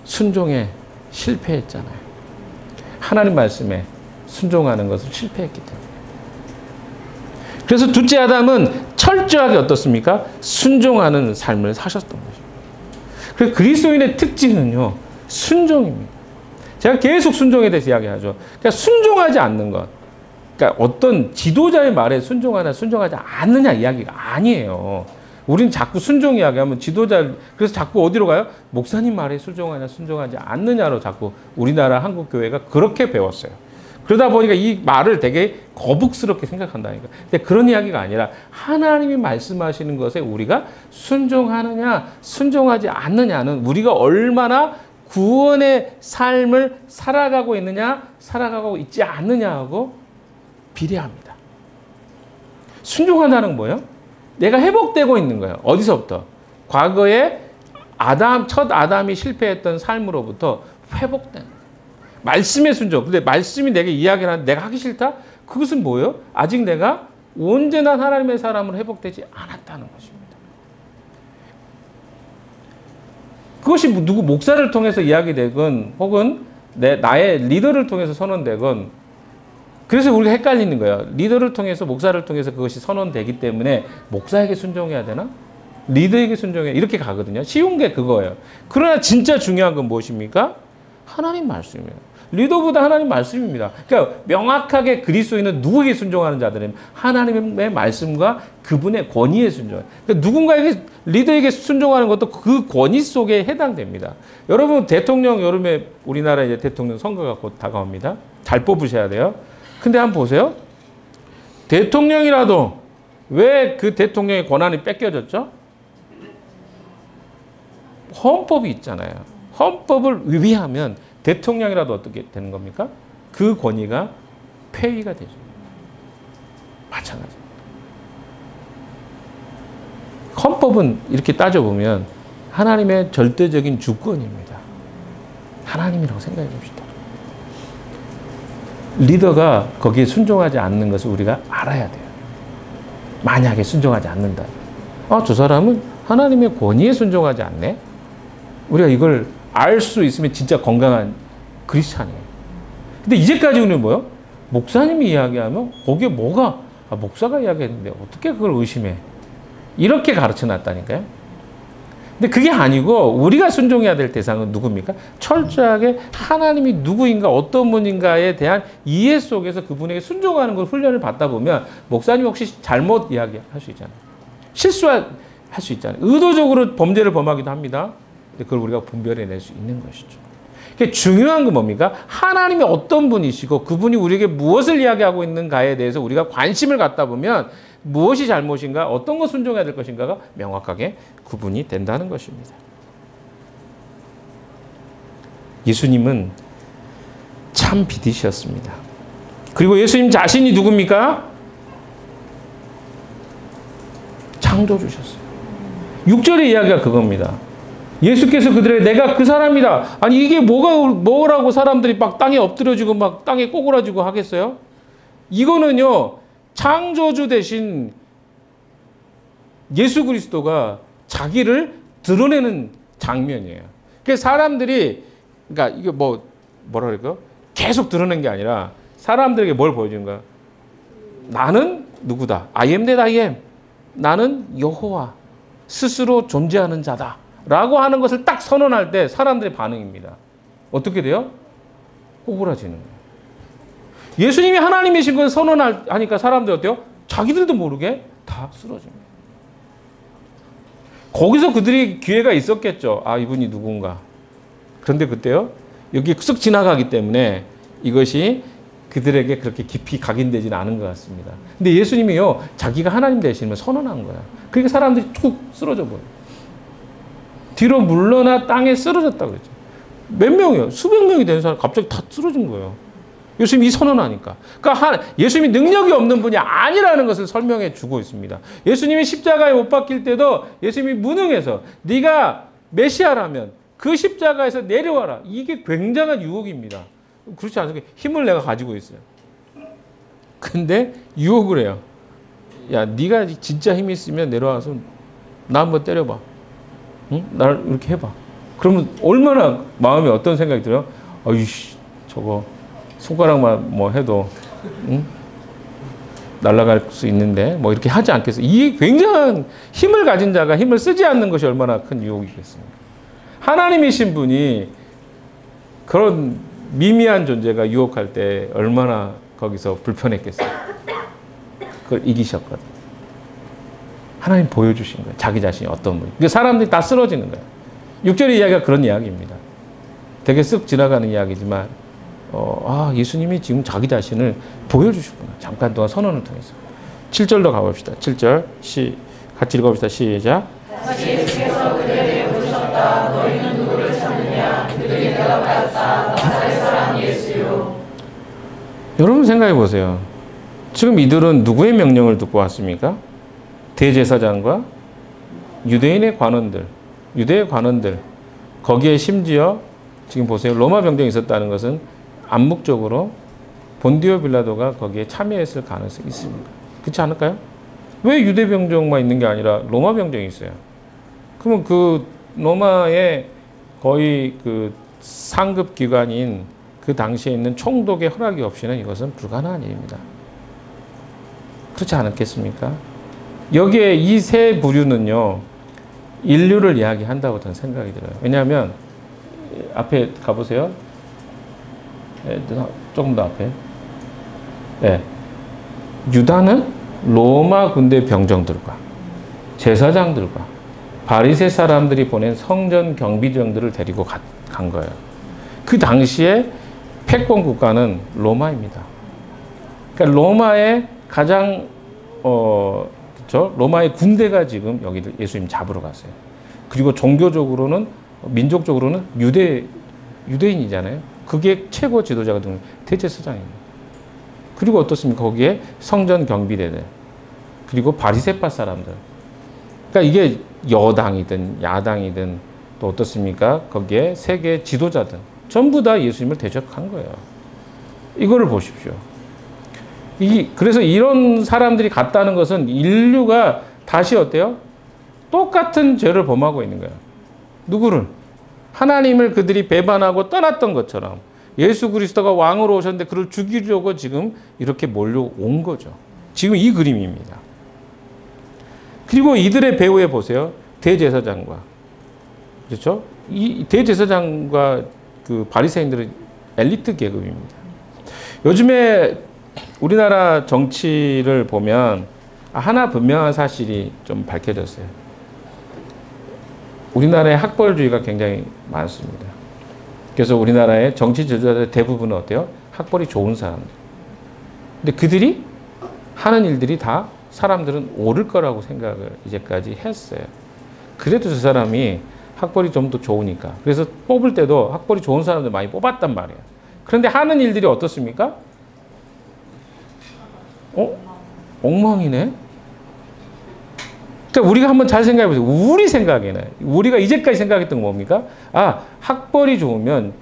순종에 실패했잖아요. 하나님 말씀에 순종하는 것을 실패했기 때문에. 그래서 둘째 아담은 철저하게 어떻습니까? 순종하는 삶을 사셨던 것입니다. 그래서 그리스도인의 특징은요, 순종입니다. 제가 계속 순종에 대해서 이야기하죠. 그러니까 순종하지 않는 것. 그러니까 어떤 지도자의 말에 순종하나 순종하지 않느냐 이야기가 아니에요. 우린 자꾸 순종 이야기하면 지도자, 그래서 자꾸 어디로 가요? 목사님 말에 순종하냐 순종하지 않느냐로 자꾸 우리나라 한국교회가 그렇게 배웠어요. 그러다 보니까 이 말을 되게 거북스럽게 생각한다니까. 근데 그런 이야기가 아니라 하나님이 말씀하시는 것에 우리가 순종하느냐 순종하지 않느냐는 우리가 얼마나 구원의 삶을 살아가고 있느냐 살아가고 있지 않느냐하고 비례합니다. 순종한다는 건 뭐예요? 내가 회복되고 있는 거예요. 어디서부터? 과거에 첫 아담이 실패했던 삶으로부터 회복된 거예요. 말씀의 순종. 근데 말씀이 내게 이야기를 하는데 내가 하기 싫다? 그것은 뭐예요? 아직 내가 온전한 하나님의 사람으로 회복되지 않았다는 것입니다. 그것이 누구 목사를 통해서 이야기되건 혹은 나의 리더를 통해서 선언되건 그래서 우리가 헷갈리는 거예요. 리더를 통해서 목사를 통해서 그것이 선언되기 때문에 목사에게 순종해야 되나? 리더에게 순종해야 이렇게 가거든요. 쉬운 게 그거예요. 그러나 진짜 중요한 건 무엇입니까? 하나님 말씀이에요. 리더보다 하나님 말씀입니다. 그러니까 명확하게 그리스도인은 누구에게 순종하는 자들은 하나님의 말씀과 그분의 권위에 순종해요. 그러니까 누군가에게 리더에게 순종하는 것도 그 권위 속에 해당됩니다. 여러분 대통령 여름에 우리나라 이제 대통령 선거가 곧 다가옵니다. 잘 뽑으셔야 돼요. 근데 한번 보세요. 대통령이라도 왜 그 대통령의 권한이 뺏겨졌죠? 헌법이 있잖아요. 헌법을 위배하면 대통령이라도 어떻게 되는 겁니까? 그 권위가 폐위가 되죠. 마찬가지입니다. 헌법은 이렇게 따져보면 하나님의 절대적인 주권입니다. 하나님이라고 생각해 봅시다. 리더가 거기에 순종하지 않는 것을 우리가 알아야 돼요. 만약에 순종하지 않는다. 저 사람은 하나님의 권위에 순종하지 않네? 우리가 이걸 알 수 있으면 진짜 건강한 크리스찬이에요. 근데 이제까지 우리는 뭐요? 목사님이 이야기하면 거기에 뭐가, 목사가 이야기했는데 어떻게 그걸 의심해? 이렇게 가르쳐 놨다니까요. 근데 그게 아니고 우리가 순종해야 될 대상은 누굽니까? 철저하게 하나님이 누구인가 어떤 분인가에 대한 이해 속에서 그분에게 순종하는 걸 훈련을 받다 보면 목사님 혹시 잘못 이야기할 수 있잖아요. 실수할 수 있잖아요. 의도적으로 범죄를 범하기도 합니다. 근데 그걸 우리가 분별해낼 수 있는 것이죠. 그러니까 중요한 건 뭡니까? 하나님이 어떤 분이시고 그분이 우리에게 무엇을 이야기하고 있는가에 대해서 우리가 관심을 갖다 보면 무엇이 잘못인가, 어떤 것 순종해야 될 것인가가 명확하게 구분이 된다는 것입니다. 예수님은 참 비디셨습니다. 그리고 예수님 자신이 누굽니까? 창조주셨어요. 6절의 이야기가 그겁니다. 예수께서 그들에게 내가 그 사람이다. 아니 이게 뭐라고 사람들이 막 땅에 엎드려지고 막 땅에 꼬꾸라지고 하겠어요? 이거는요. 창조주 대신 예수 그리스도가 자기를 드러내는 장면이에요. 그래서 사람들이 그러니까 이게 뭐라 그럴까요? 계속 드러낸 게 아니라 사람들에게 뭘 보여주는 거야? 나는 누구다. I am that I am. 나는 여호와 스스로 존재하는 자다. 라고 하는 것을 딱 선언할 때 사람들의 반응입니다. 어떻게 돼요? 꼬꾸라지는 거예요. 예수님이 하나님이신 걸 선언하니까 사람들이 어때요? 자기들도 모르게 다 쓰러집니다. 거기서 그들이 기회가 있었겠죠. 이분이 누군가. 그런데 그때요. 여기 쓱 지나가기 때문에 이것이 그들에게 그렇게 깊이 각인되지는 않은 것 같습니다. 근데 예수님이요. 자기가 하나님 되시면 선언한 거야. 그러니까 사람들이 툭 쓰러져 버려요. 뒤로 물러나 땅에 쓰러졌다고 그랬죠. 몇 명이요? 수백 명이 되는 사람 갑자기 다 쓰러진 거예요. 예수님이 선언하니까. 그러니까 예수님이 능력이 없는 분이 아니라는 것을 설명해 주고 있습니다. 예수님이 십자가에 못 박힐 때도 예수님이 무능해서 네가 메시아라면 그 십자가에서 내려와라. 이게 굉장한 유혹입니다. 그렇지 않습니까? 힘을 내가 가지고 있어요. 근데 유혹을 해요. 야, 네가 진짜 힘이 있으면 내려와서 나 한번 때려봐. 응? 날 이렇게 해봐. 그러면 얼마나 마음에 어떤 생각이 들어요? 아이씨, 저거 손가락만 해도 응? 날아갈 수 있는데 이렇게 하지 않겠어요? 이 굉장한 힘을 가진 자가 힘을 쓰지 않는 것이 얼마나 큰 유혹이겠습니까? 하나님이신 분이 그런 미미한 존재가 유혹할 때 얼마나 거기서 불편했겠어요? 그걸 이기셨거든요. 하나님 보여주신 거예요. 자기 자신이 어떤 분이. 그러니까 사람들이 다 쓰러지는 거예요. 6절의 이야기가 그런 이야기입니다. 되게 쓱 지나가는 이야기지만 예수님이 지금 자기 자신을 보여주셨구나. 잠깐 동안 선언을 통해서. 7절로 가봅시다. 7절 같이 읽어봅시다. 시작. 다시 예수께서 그들에게 물으셨다. 너희는 누구를 찾느냐? 그들이 대답하였다. 나사렛 사람 예수요. 여러분 생각해 보세요. 지금 이들은 누구의 명령을 듣고 왔습니까? 대제사장과 유대인의 관원들, 유대의 관원들. 거기에 심지어 지금 보세요. 로마 병정이 있었다는 것은 암묵적으로 본디오 빌라도가 거기에 참여했을 가능성이 있습니다. 그렇지 않을까요? 왜 유대 병정만 있는 게 아니라 로마 병정이 있어요? 그러면 그 로마의 거의 그 상급 기관인 그 당시에 있는 총독의 허락이 없이는 이것은 불가능한 일입니다. 그렇지 않겠습니까? 여기에 이 세 부류는요, 인류를 이야기한다고 저는 생각이 들어요. 왜냐하면 앞에 가보세요. 조금 더 앞에. 네. 유다는 로마 군대 병정들과 제사장들과 바리새 사람들이 보낸 성전 경비병들을 데리고 간 거예요. 그 당시에 패권 국가는 로마입니다. 그러니까 로마의 가장 로마의 군대가 지금 여기를 예수님 잡으러 갔어요. 그리고 종교적으로는 민족적으로는 유대인이잖아요. 그게 최고 지도자가 되는 대제사장입니다. 그리고 어떻습니까? 거기에 성전 경비대들 그리고 바리새파 사람들. 그러니까 이게 여당이든 야당이든 또 어떻습니까? 거기에 세계 지도자들 전부 다 예수님을 대적한 거예요. 이거를 보십시오. 그래서 이런 사람들이 갔다는 것은 인류가 다시 어때요? 똑같은 죄를 범하고 있는 거예요. 누구를? 하나님을 그들이 배반하고 떠났던 것처럼 예수 그리스도가 왕으로 오셨는데 그를 죽이려고 지금 이렇게 몰려온 거죠. 지금 이 그림입니다. 그리고 이들의 배후에 보세요. 대제사장과, 그렇죠? 이 대제사장과 그 바리새인들은 엘리트 계급입니다. 요즘에 우리나라 정치를 보면 하나 분명한 사실이 좀 밝혀졌어요. 우리나라의 학벌주의가 굉장히 많습니다. 그래서 우리나라의 정치 지도자들 대부분은 어때요? 학벌이 좋은 사람들. 근데 그들이 하는 일들이 다 사람들은 옳을 거라고 생각을 이제까지 했어요. 그래도 저 사람이 학벌이 좀 더 좋으니까. 그래서 뽑을 때도 학벌이 좋은 사람들 많이 뽑았단 말이에요. 그런데 하는 일들이 어떻습니까? 엉망이네? 그러니까 우리가 한번 잘 생각해 보세요. 우리 생각에는, 우리가 이제까지 생각했던 건 뭡니까? 학벌이 좋으면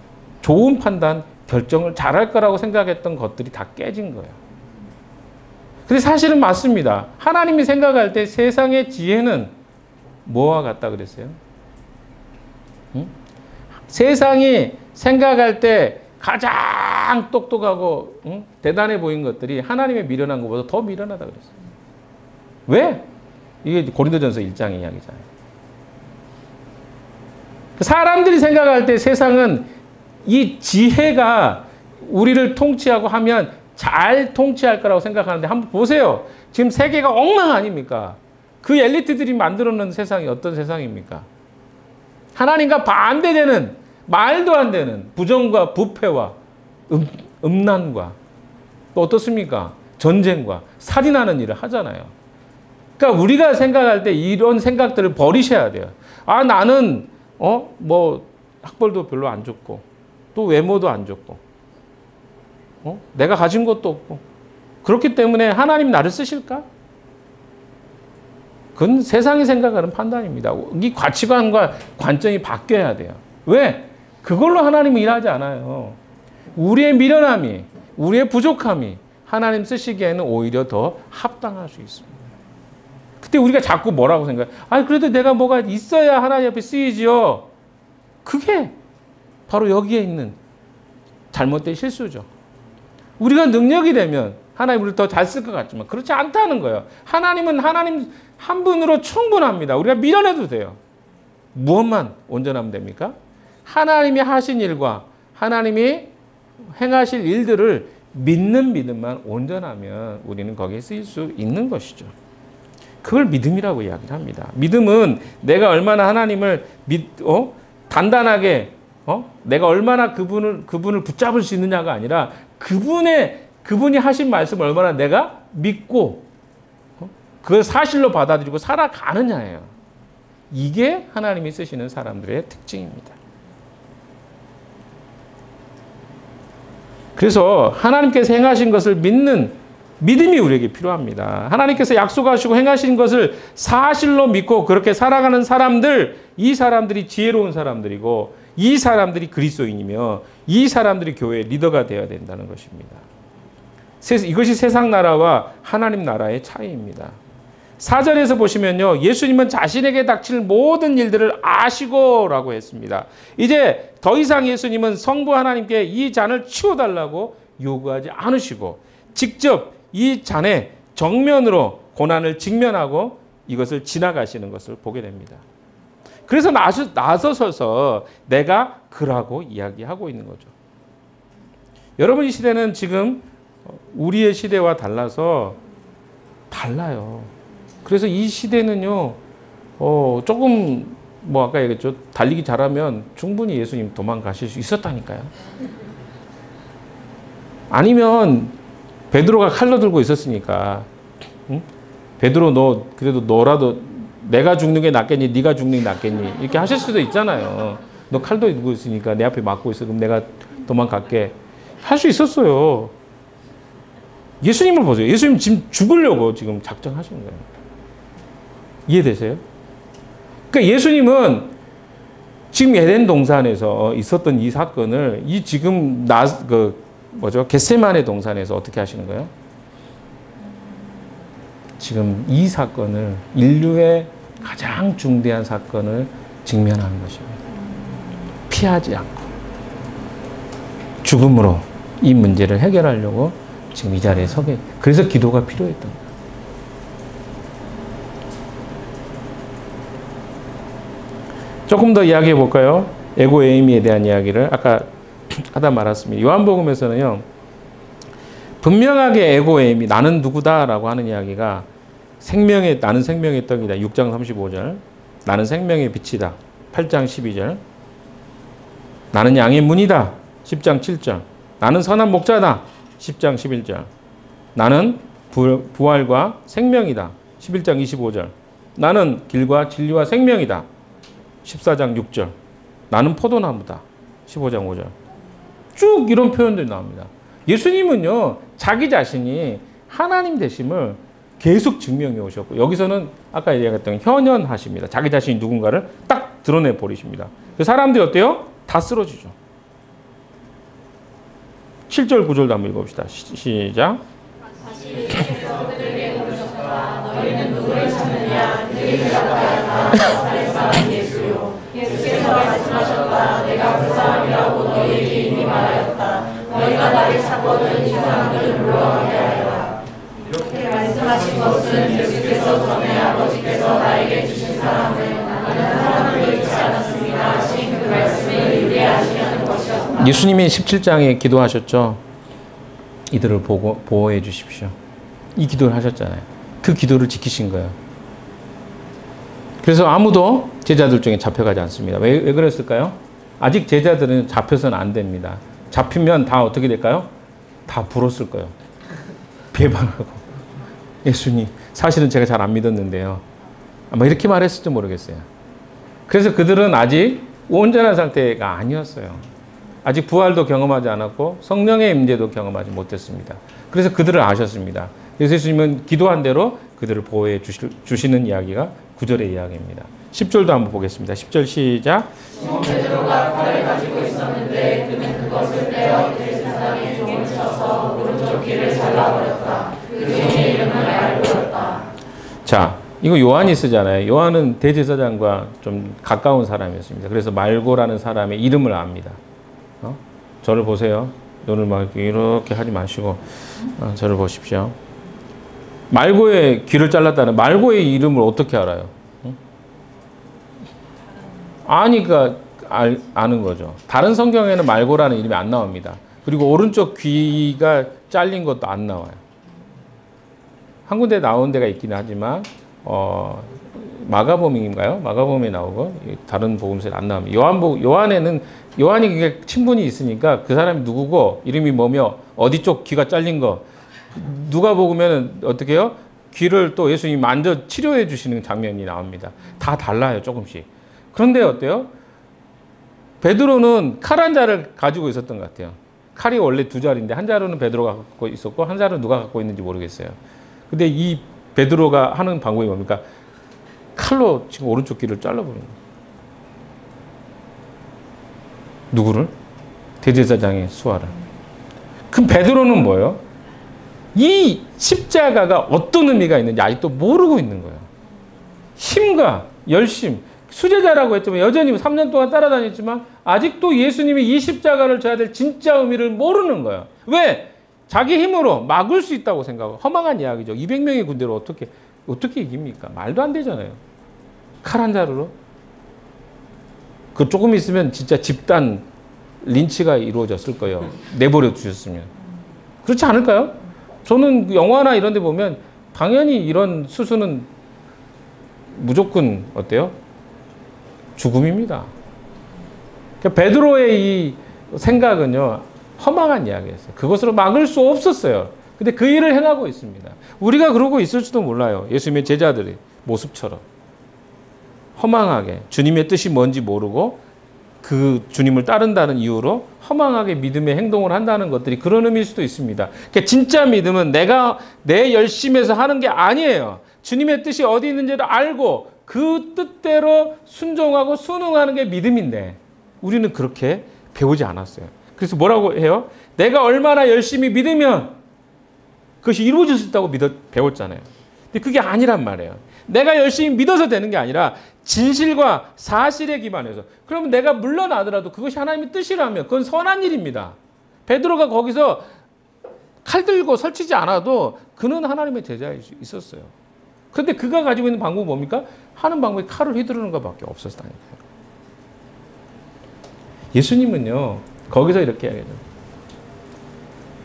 좋은 판단, 결정을 잘할 거라고 생각했던 것들이 다 깨진 거예요. 근데 사실은 맞습니다. 하나님이 생각할 때 세상의 지혜는 뭐와 같다 그랬어요? 응? 세상이 생각할 때 가장 똑똑하고 대단해 보인 것들이 하나님의 미련한 것보다 더 미련하다 그랬어요. 왜? 이게 고린도전서 1장 이야기잖아요. 사람들이 생각할 때 세상은 이 지혜가 우리를 통치하고 하면 잘 통치할 거라고 생각하는데 한번 보세요. 지금 세계가 엉망 아닙니까? 그 엘리트들이 만들어 놓은 세상이 어떤 세상입니까? 하나님과 반대되는, 말도 안 되는 부정과 부패와 음란과 또 어떻습니까? 전쟁과 살인하는 일을 하잖아요. 그러니까 우리가 생각할 때 이런 생각들을 버리셔야 돼요. 나는 뭐 학벌도 별로 안 좋고 또 외모도 안 좋고 내가 가진 것도 없고 그렇기 때문에 하나님 나를 쓰실까? 그건 세상이 생각하는 판단입니다. 이 가치관과 관점이 바뀌어야 돼요. 왜? 그걸로 하나님은 일하지 않아요. 우리의 미련함이, 우리의 부족함이 하나님 쓰시기에는 오히려 더 합당할 수 있습니다. 그때 우리가 자꾸 뭐라고 생각해요? 그래도 내가 뭐가 있어야 하나님 앞에 쓰이지요. 그게 바로 여기에 있는 잘못된 실수죠. 우리가 능력이 되면 하나님 우리를 더 잘 쓸 것 같지만 그렇지 않다는 거예요. 하나님은 하나님 한 분으로 충분합니다. 우리가 미련해도 돼요. 무엇만 온전하면 됩니까? 하나님이 하신 일과 하나님이 행하실 일들을 믿는 믿음만 온전하면 우리는 거기에 쓰일 수 있는 것이죠. 그걸 믿음이라고 이야기를 합니다. 믿음은 내가 얼마나 하나님을 단단하게 내가 얼마나 그분을 붙잡을 수 있느냐가 아니라 그분이 하신 말씀을 얼마나 내가 믿고 그걸 사실로 받아들이고 살아가느냐예요. 이게 하나님이 쓰시는 사람들의 특징입니다. 그래서 하나님께서 행하신 것을 믿는 믿음이 우리에게 필요합니다. 하나님께서 약속하시고 행하신 것을 사실로 믿고 그렇게 살아가는 사람들, 이 사람들이 지혜로운 사람들이고 이 사람들이 그리스도인이며 이 사람들이 교회의 리더가 되어야 된다는 것입니다. 이것이 세상 나라와 하나님 나라의 차이입니다. 4절에서 보시면요. 예수님은 자신에게 닥칠 모든 일들을 아시고 라고 했습니다. 이제 더 이상 예수님은 성부 하나님께 이 잔을 치워달라고 요구하지 않으시고 직접 이 잔의 정면으로 고난을 직면하고 이것을 지나가시는 것을 보게 됩니다. 그래서 나서서서 내가 그라고 이야기하고 있는 거죠. 여러분 이 시대는 지금 우리의 시대와 달라서 달라요. 그래서 이 시대는요, 조금, 아까 얘기했죠. 달리기 잘하면 충분히 예수님 도망가실 수 있었다니까요. 아니면, 베드로가 칼로 들고 있었으니까, 응? 베드로 그래도 너라도 내가 죽는 게 낫겠니? 네가 죽는 게 낫겠니? 이렇게 하실 수도 있잖아요. 너 칼도 들고 있으니까 내 앞에 막고 있어. 그럼 내가 도망갈게. 할 수 있었어요. 예수님을 보세요. 예수님 지금 죽으려고 지금 작정하시는 거예요. 이해되세요? 그러니까 예수님은 지금 에덴 동산에서 있었던 이 사건을 이 지금 겟세마네 동산에서 어떻게 하시는 거예요? 지금 이 사건을 인류의 가장 중대한 사건을 직면하는 것입니다. 피하지 않고 죽음으로 이 문제를 해결하려고 지금 이 자리에 서게. 그래서 기도가 필요했던 거예요. 조금 더 이야기해 볼까요? 에고 에이미에 대한 이야기를 아까 하다 말았습니다. 요한복음에서는요, 분명하게 에고 에이미, 나는 누구다라고 하는 이야기가 나는 생명의 떡이다. 6장 35절. 나는 생명의 빛이다. 8장 12절. 나는 양의 문이다. 10장 7절. 나는 선한 목자다. 10장 11절. 나는 부활과 생명이다. 11장 25절. 나는 길과 진리와 생명이다. 14장 6절. 나는 포도나무다. 15장 5절. 쭉 이런 표현들이 나옵니다. 예수님은요, 자기 자신이 하나님 되심을 계속 증명해 오셨고, 여기서는 아까 얘기했던 현현하십니다. 자기 자신이 누군가를 딱 드러내 버리십니다. 그 사람들이 어때요? 다 쓰러지죠. 7절, 9절도 한번 읽어봅시다. 시작. 다시 예수께서 그들에게 물으셨다. 너희는 누구를 찾느냐? 그들이 대답하였다. 나사렛 사람 예수요. 예수께서 말씀하셨다. 내가 그 사람이라고 너희에게 이미 말하였다. 너희가 나를 찾거든 이 사람들을 물러가게 하여라. 이렇게 말씀하신 것은 예수께서 전에 아버지께서 나에게 주신 사람을 나는 사람을 잃지 않았습니다 하신 그 말씀을 유래하시려는 것이었다. 예수님이 17장에 기도하셨죠. 이들을 보호해 주십시오. 이 기도를 하셨잖아요. 그 기도를 지키신 거예요. 그래서 아무도 제자들 중에 잡혀가지 않습니다. 왜 그랬을까요? 아직 제자들은 잡혀서는 안 됩니다. 잡히면 다 어떻게 될까요? 다 불었을 거예요. 배반하고. 예수님, 사실은 제가 잘 안 믿었는데요. 아마 이렇게 말했을지 모르겠어요. 그래서 그들은 아직 온전한 상태가 아니었어요. 아직 부활도 경험하지 않았고 성령의 임재도 경험하지 못했습니다. 그래서 그들을 아셨습니다. 그래서 예수님은 기도한 대로 그들을 보호해 주시는 이야기가 9절의 이야기입니다. 10절도 한번 보겠습니다. 10절 시작. 시몬 베드로가 칼을 가지고 있었는데 그는 그것을 떼어 제사장의 종을 쳐서 오른쪽 귀를 잘라버렸다. 그 종의 이름은 말고였다. 자, 이거 요한이 쓰잖아요. 요한은 대제사장과 좀 가까운 사람이었습니다. 그래서 말고라는 사람의 이름을 압니다. 저를 보세요. 눈을 막 이렇게 하지 마시고 저를 보십시오. 말고의 귀를 잘랐다는 말고의 이름을 어떻게 알아요? 아니까 아는 거죠. 다른 성경에는 말고라는 이름이 안 나옵니다. 그리고 오른쪽 귀가 잘린 것도 안 나와요. 한 군데 나온 데가 있긴 하지만 마가복음인가요? 마가복음에 나오고 다른 복음서에 안 나옵니다. 요한이 그게 친분이 있으니까 그 사람이 누구고 이름이 뭐며 어디 쪽 귀가 잘린 거 누가 보면은 어떻게 해요? 귀를 또 예수님이 만져 치료해 주시는 장면이 나옵니다. 다 달라요, 조금씩. 그런데 어때요? 베드로는 칼 한 자를 가지고 있었던 것 같아요. 칼이 원래 두 자리인데 한 자루는 베드로가 갖고 있었고 한 자루는 누가 갖고 있는지 모르겠어요. 근데 이 베드로가 하는 방법이 뭡니까? 칼로 지금 오른쪽 귀를 잘라버리는 거예요. 누구를? 대제사장의 수하를. 그럼 베드로는 뭐예요? 이 십자가가 어떤 의미가 있는지 아직도 모르고 있는 거예요. 힘과 열심, 수제자라고 했지만 여전히 3년 동안 따라다녔지만 아직도 예수님이 이 십자가를 져야 될 진짜 의미를 모르는 거예요. 왜? 자기 힘으로 막을 수 있다고 생각하고 허망한 이야기죠. 200명의 군대로 어떻게 이깁니까? 말도 안 되잖아요. 칼 한 자루로. 그 조금 있으면 진짜 집단 린치가 이루어졌을 거예요. 내버려 두셨으면. 그렇지 않을까요? 저는 영화나 이런 데 보면 당연히 이런 수순은 무조건 어때요? 죽음입니다. 그러니까 베드로의 이 생각은요, 허망한 이야기였어요. 그것으로 막을 수 없었어요. 근데 그 일을 행하고 있습니다. 우리가 그러고 있을지도 몰라요. 예수님의 제자들의 모습처럼. 허망하게 주님의 뜻이 뭔지 모르고 그 주님을 따른다는 이유로 허망하게 믿음의 행동을 한다는 것들이 그런 의미일 수도 있습니다. 그러니까 진짜 믿음은 내가 내 열심에서 하는 게 아니에요. 주님의 뜻이 어디 있는지를 알고 그 뜻대로 순종하고 순응하는 게 믿음인데 우리는 그렇게 배우지 않았어요. 그래서 뭐라고 해요? 내가 얼마나 열심히 믿으면 그것이 이루어질 수 있다고 배웠잖아요. 근데 그게 아니란 말이에요. 내가 열심히 믿어서 되는 게 아니라 진실과 사실에 기반해서. 그러면 내가 물러나더라도 그것이 하나님의 뜻이라면 그건 선한 일입니다. 베드로가 거기서 칼 들고 설치지 않아도 그는 하나님의 제자일 수 있었어요. 그런데 그가 가지고 있는 방법은 뭡니까? 하는 방법이 칼을 휘두르는 것밖에 없었다니까요. 예수님은요, 거기서 이렇게 이야기하죠.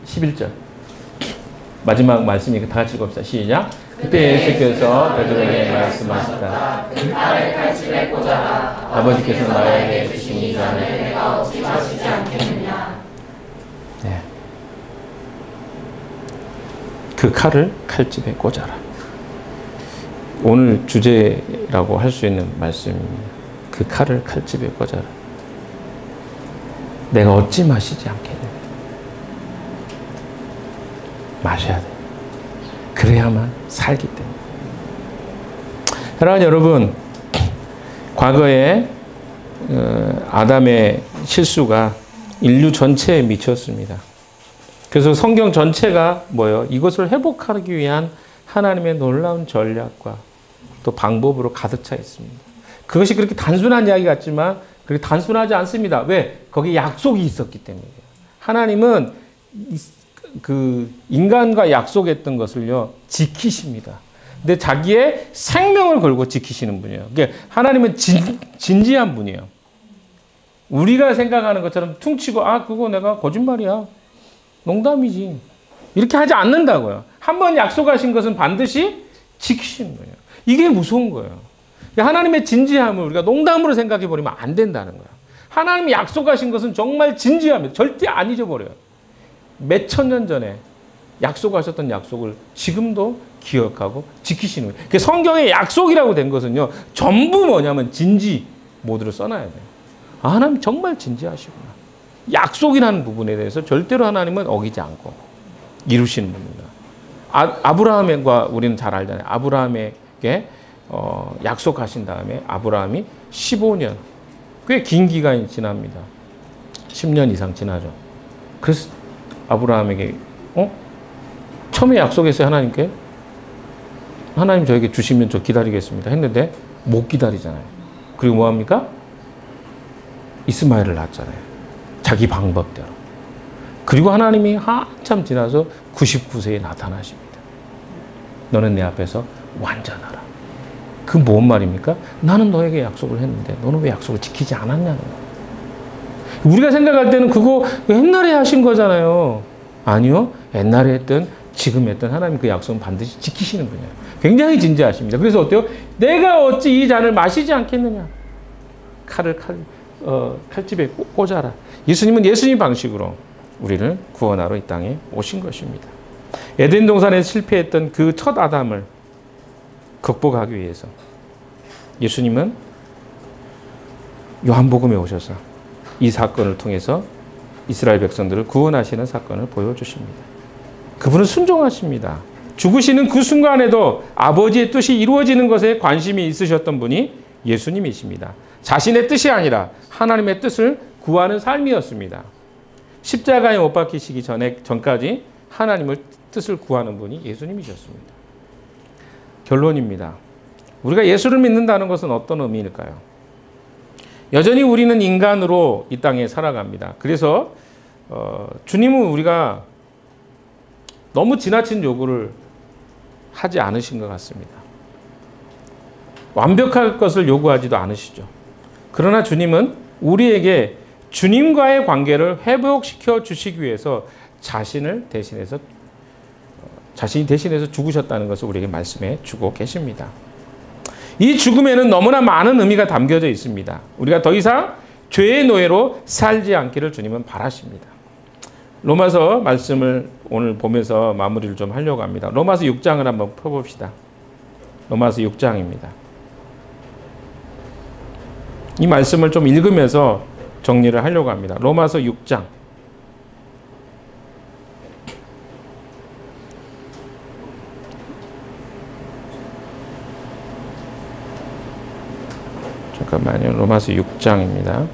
11절. 마지막 말씀이 다 같이 읽읍시다. 시작. 그때 예수께서 베드로에게 말씀하셨다. 그 칼을 칼집에 꽂아라. 아버지께서 나에게 주신 이 잔을 내가 어찌 마시지 않겠느냐. 네. 그 칼을 칼집에 꽂아라. 오늘 주제라고 할 수 있는 말씀입니다. 그 칼을 칼집에 꽂아라. 내가 어찌 마시지 않겠느냐. 마셔야 돼. 그래야만 살기 때문에. 사랑하는 여러분, 과거에 아담의 실수가 인류 전체에 미쳤습니다. 그래서 성경 전체가 뭐예요? 이것을 회복하기 위한 하나님의 놀라운 전략과 또 방법으로 가득 차 있습니다. 그것이 그렇게 단순한 이야기 같지만 그렇게 단순하지 않습니다. 왜? 거기에 약속이 있었기 때문이에요. 하나님은 그 인간과 약속했던 것을요, 지키십니다. 근데 자기의 생명을 걸고 지키시는 분이에요. 그러니까 하나님은 진지한 분이에요. 우리가 생각하는 것처럼 퉁치고, 그거 내가 거짓말이야. 농담이지. 이렇게 하지 않는다고요. 한번 약속하신 것은 반드시 지키시는 거예요. 이게 무서운 거예요. 하나님의 진지함을 우리가 농담으로 생각해 버리면 안 된다는 거예요. 하나님이 약속하신 것은 정말 진지합니다. 절대 안 잊어버려요. 몇천 년 전에 약속하셨던 약속을 지금도 기억하고 지키시는 거예요. 그 성경에 약속이라고 된 것은요, 전부 뭐냐면 진지 모드로 써놔야 돼요. 하나님 정말 진지하시구나. 약속이라는 부분에 대해서 절대로 하나님은 어기지 않고 이루시는 분입니다. 아브라함과 우리는 잘 알잖아요. 아브라함에게 약속하신 다음에 아브라함이 15년, 꽤 긴 기간이 지납니다. 10년 이상 지나죠. 그래서 아브라함에게 처음에 약속했어요. 하나님께. 하나님 저에게 주시면 저 기다리겠습니다 했는데 못 기다리잖아요. 그리고 뭐합니까? 이스마엘을 낳았잖아요. 자기 방법대로. 그리고 하나님이 한참 지나서 99세에 나타나십니다. 너는 내 앞에서 완전하라. 그 뭔 말입니까? 나는 너에게 약속을 했는데 너는 왜 약속을 지키지 않았냐는 거예요. 우리가 생각할 때는 그거 옛날에 하신 거잖아요. 아니요. 옛날에 했든 지금 했든 하나님 그 약속은 반드시 지키시는 분이에요. 굉장히 진지하십니다. 그래서 어때요? 내가 어찌 이 잔을 마시지 않겠느냐. 칼집에 꽂아라. 예수님은 예수님 방식으로 우리를 구원하러 이 땅에 오신 것입니다. 에덴 동산에 실패했던 그 첫 아담을 극복하기 위해서 예수님은 요한복음에 오셔서 이 사건을 통해서 이스라엘 백성들을 구원하시는 사건을 보여주십니다. 그분은 순종하십니다. 죽으시는 그 순간에도 아버지의 뜻이 이루어지는 것에 관심이 있으셨던 분이 예수님이십니다. 자신의 뜻이 아니라 하나님의 뜻을 구하는 삶이었습니다. 십자가에 못 박히시기 전까지 하나님의 뜻을 구하는 분이 예수님이셨습니다. 결론입니다. 우리가 예수를 믿는다는 것은 어떤 의미일까요? 여전히 우리는 인간으로 이 땅에 살아갑니다. 그래서 주님은 우리가 너무 지나친 요구를 하지 않으신 것 같습니다. 완벽할 것을 요구하지도 않으시죠. 그러나 주님은 우리에게 주님과의 관계를 회복시켜 주시기 위해서 자신이 대신해서 죽으셨다는 것을 우리에게 말씀해 주고 계십니다. 이 죽음에는 너무나 많은 의미가 담겨져 있습니다. 우리가 더 이상 죄의 노예로 살지 않기를 주님은 바라십니다. 로마서 말씀을 오늘 보면서 마무리를 좀 하려고 합니다. 로마서 6장을 한번 펴봅시다. 로마서 6장입니다. 이 말씀을 좀 읽으면서 정리를 하려고 합니다. 로마서 6장. 로마서 6장입니다.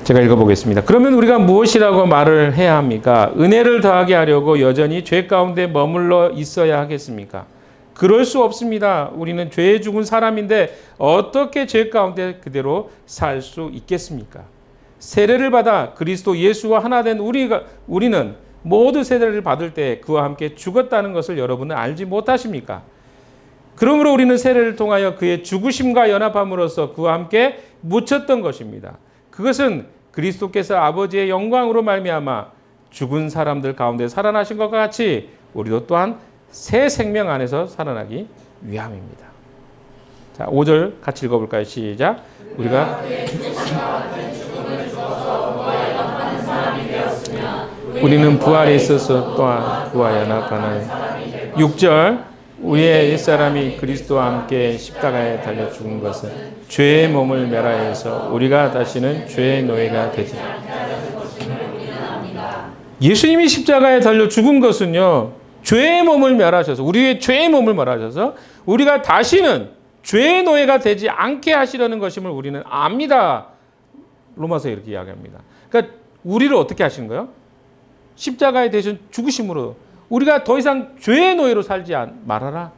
제가 읽어보겠습니다. 그러면 우리가 무엇이라고 말을 해야 합니까? 은혜를 더하게 하려고 여전히 죄 가운데 머물러 있어야 하겠습니까? 그럴 수 없습니다. 우리는 죄에 죽은 사람인데 어떻게 죄 가운데 그대로 살 수 있겠습니까? 세례를 받아 그리스도 예수와 하나 된 우리는 모두 세례를 받을 때 그와 함께 죽었다는 것을 여러분은 알지 못하십니까? 그러므로 우리는 세례를 통하여 그의 죽으심과 연합함으로써 그와 함께 묻혔던 것입니다. 그것은 그리스도께서 아버지의 영광으로 말미암아 죽은 사람들 가운데 살아나신 것과 같이 우리도 또한 새 생명 안에서 살아나기 위함입니다. 자, 5절 같이 읽어볼까요? 시작. 우리가 우리는 부활에 있어서 또한 그와 연합하는 6절 우리의 옛사람이 그리스도와 함께 십자가에 달려 죽은 것은 죄의 몸을 멸하여서 우리가 다시는 죄의 노예가 되지 예수님이 십자가에 달려 죽은 것은요 죄의 몸을 멸하셔서 우리의 죄의 몸을 멸하셔서 우리가 다시는 죄의 노예가 되지 않게 하시려는 것임을 우리는 압니다. 로마서에 이렇게 이야기합니다. 그러니까 우리를 어떻게 하시는 거예요? 십자가에 대신 죽으심으로 우리가 더 이상 죄의 노예로 살지 말아라.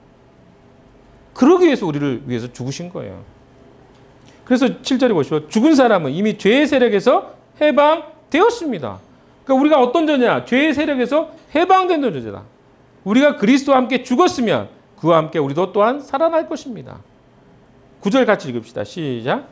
그러기 위해서 우리를 위해서 죽으신 거예요. 그래서 7절에 보시면 죽은 사람은 이미 죄의 세력에서 해방되었습니다. 그러니까 우리가 어떤 존재냐? 죄의 세력에서 해방된 존재다. 우리가 그리스도와 함께 죽었으면 그와 함께 우리도 또한 살아날 것입니다. 9절 같이 읽읍시다. 시작.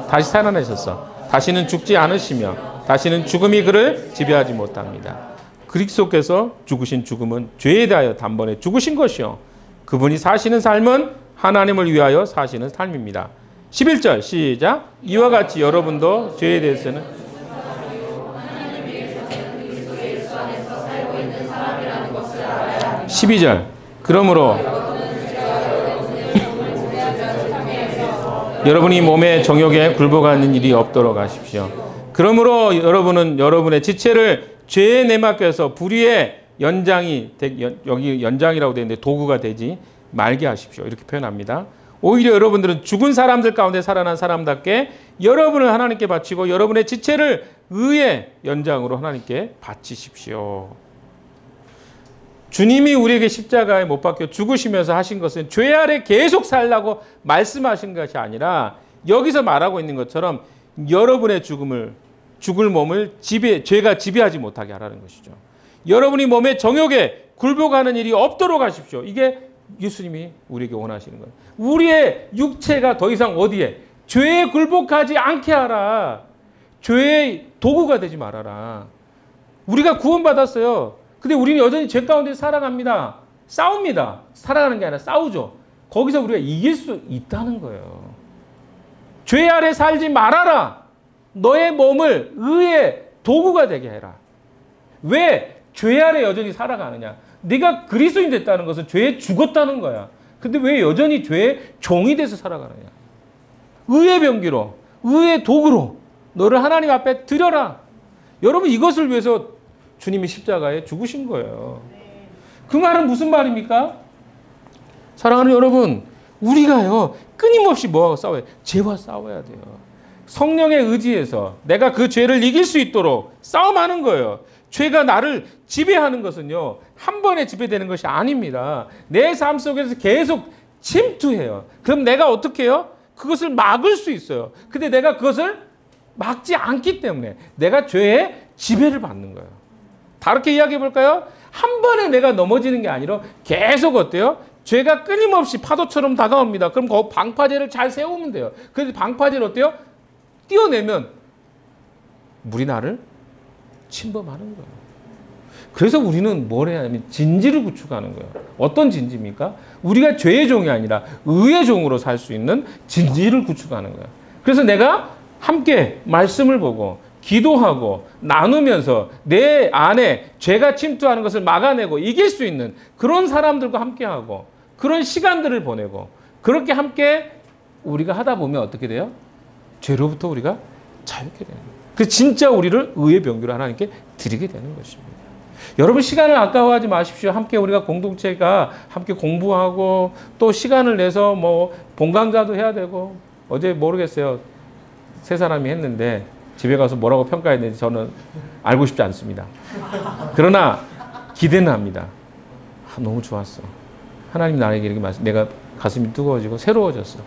다시 살아나셨어. 다시는 죽지 않으시며 다시는 죽음이 그를 지배하지 못합니다. 그리스도께서 죽으신 죽음은 죄에 대하여 단번에 죽으신 것이요 그분이 사시는 삶은 하나님을 위하여 사시는 삶입니다. 11절 시작. 이와 같이 여러분도 죄에 대해서는 12절 그러므로 여러분이 몸의 정욕에 굴복하는 일이 없도록 하십시오. 그러므로 여러분은 여러분의 지체를 죄에 내맡겨서 불의의 연장이 여기 연장이라고 되어 있는데 도구가 되지 말게 하십시오. 이렇게 표현합니다. 오히려 여러분들은 죽은 사람들 가운데 살아난 사람답게 여러분을 하나님께 바치고 여러분의 지체를 의의 연장으로 하나님께 바치십시오. 주님이 우리에게 십자가에 못 박혀 죽으시면서 하신 것은 죄 아래 계속 살라고 말씀하신 것이 아니라 여기서 말하고 있는 것처럼 여러분의 죽을 몸을 죄가 지배하지 못하게 하라는 것이죠. 여러분이 몸의 정욕에 굴복하는 일이 없도록 하십시오. 이게 예수님이 우리에게 원하시는 거예요. 우리의 육체가 더 이상 어디에? 죄에 굴복하지 않게 하라. 죄의 도구가 되지 말아라. 우리가 구원받았어요. 근데 우리는 여전히 죄 가운데 살아갑니다. 싸웁니다. 살아가는 게 아니라 싸우죠. 거기서 우리가 이길 수 있다는 거예요. 죄 아래 살지 말아라. 너의 몸을 의의 도구가 되게 해라. 왜 죄 아래 여전히 살아가느냐? 네가 그리스도인 됐다는 것은 죄에 죽었다는 거야. 근데 왜 여전히 죄의 종이 돼서 살아가느냐? 의의 병기로, 의의 도구로 너를 하나님 앞에 드려라. 여러분 이것을 위해서 주님이 십자가에 죽으신 거예요. 그 말은 무슨 말입니까? 사랑하는 여러분, 우리가요 끊임없이 뭐하고 싸워요? 죄와 싸워야 돼요. 성령의 의지에서 내가 그 죄를 이길 수 있도록 싸움하는 거예요. 죄가 나를 지배하는 것은요 한 번에 지배되는 것이 아닙니다. 내 삶 속에서 계속 침투해요. 그럼 내가 어떻게 해요? 그것을 막을 수 있어요. 근데 내가 그것을 막지 않기 때문에 내가 죄의 지배를 받는 거예요. 다르게 이야기해 볼까요? 한 번에 내가 넘어지는 게 아니라 계속 어때요? 죄가 끊임없이 파도처럼 다가옵니다. 그럼 그 방파제를 잘 세우면 돼요. 그래서 방파제를 어때요? 띄어내면 물이 나를 침범하는 거예요. 그래서 우리는 뭘 해야 하냐면 진지를 구축하는 거예요. 어떤 진지입니까? 우리가 죄의 종이 아니라 의의 종으로 살 수 있는 진지를 구축하는 거예요. 그래서 내가 함께 말씀을 보고 기도하고 나누면서 내 안에 죄가 침투하는 것을 막아내고 이길 수 있는 그런 사람들과 함께하고 그런 시간들을 보내고 그렇게 함께 우리가 하다 보면 어떻게 돼요? 죄로부터 우리가 자유케 되는 거예요. 그래서 진짜 우리를 의의 병기로 하나님께 드리게 되는 것입니다. 여러분 시간을 아까워하지 마십시오. 함께 우리가 공동체가 함께 공부하고 또 시간을 내서 뭐 본강좌도 해야 되고 어제 모르겠어요. 세 사람이 했는데 집에 가서 뭐라고 평가했는지 저는 알고 싶지 않습니다. 그러나 기대는 합니다. 너무 좋았어. 하나님 나에게 이렇게 말씀, 내가 가슴이 뜨거워지고 새로워졌어.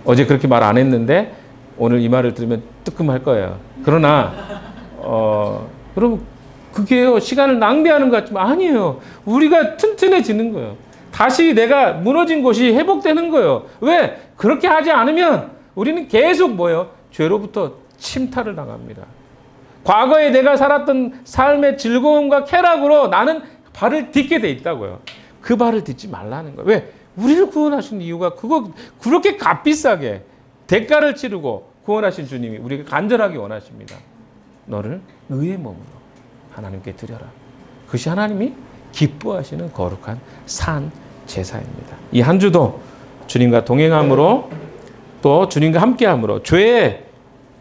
어제 그렇게 말 안 했는데 오늘 이 말을 들으면 뜨끔할 거예요. 그러나 여러분 그게요 시간을 낭비하는 것 같지만 아니에요. 우리가 튼튼해지는 거예요. 다시 내가 무너진 곳이 회복되는 거예요. 왜? 그렇게 하지 않으면 우리는 계속 뭐예요? 죄로부터 침탈을 당합니다. 과거에 내가 살았던 삶의 즐거움과 쾌락으로 나는 발을 딛게 돼 있다고요. 그 발을 딛지 말라는 거예요. 왜? 우리를 구원하신 이유가 그렇게 값비싸게 대가를 치르고 구원하신 주님이 우리가 간절하게 원하십니다. 너를 의의 몸으로 하나님께 드려라. 그것이 하나님이 기뻐하시는 거룩한 산 제사입니다. 이 한 주도 주님과 동행함으로 또 주님과 함께함으로 죄의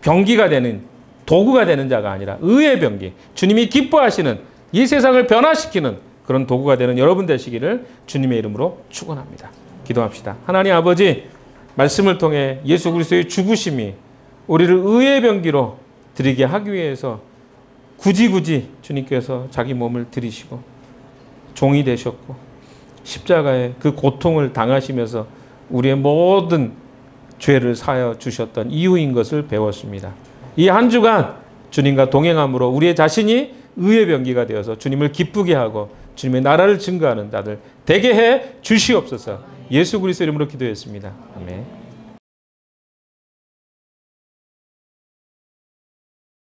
병기가 되는 도구가 되는 자가 아니라 의의 병기, 주님이 기뻐하시는 이 세상을 변화시키는 그런 도구가 되는 여러분 되시기를 주님의 이름으로 축원합니다. 기도합시다. 하나님 아버지, 말씀을 통해 예수 그리스도의 죽으심이 우리를 의의 병기로 드리게 하기 위해서 굳이 주님께서 자기 몸을 들이시고 종이 되셨고 십자가에 그 고통을 당하시면서 우리의 모든 죄를 사하여 주셨던 이유인 것을 배웠습니다. 이 한 주간 주님과 동행함으로 우리의 자신이 의의 병기가 되어서 주님을 기쁘게 하고 주님의 나라를 증거하는 자들 되게 해 주시옵소서. 예수 그리스도 이름으로 기도했습니다. 아멘.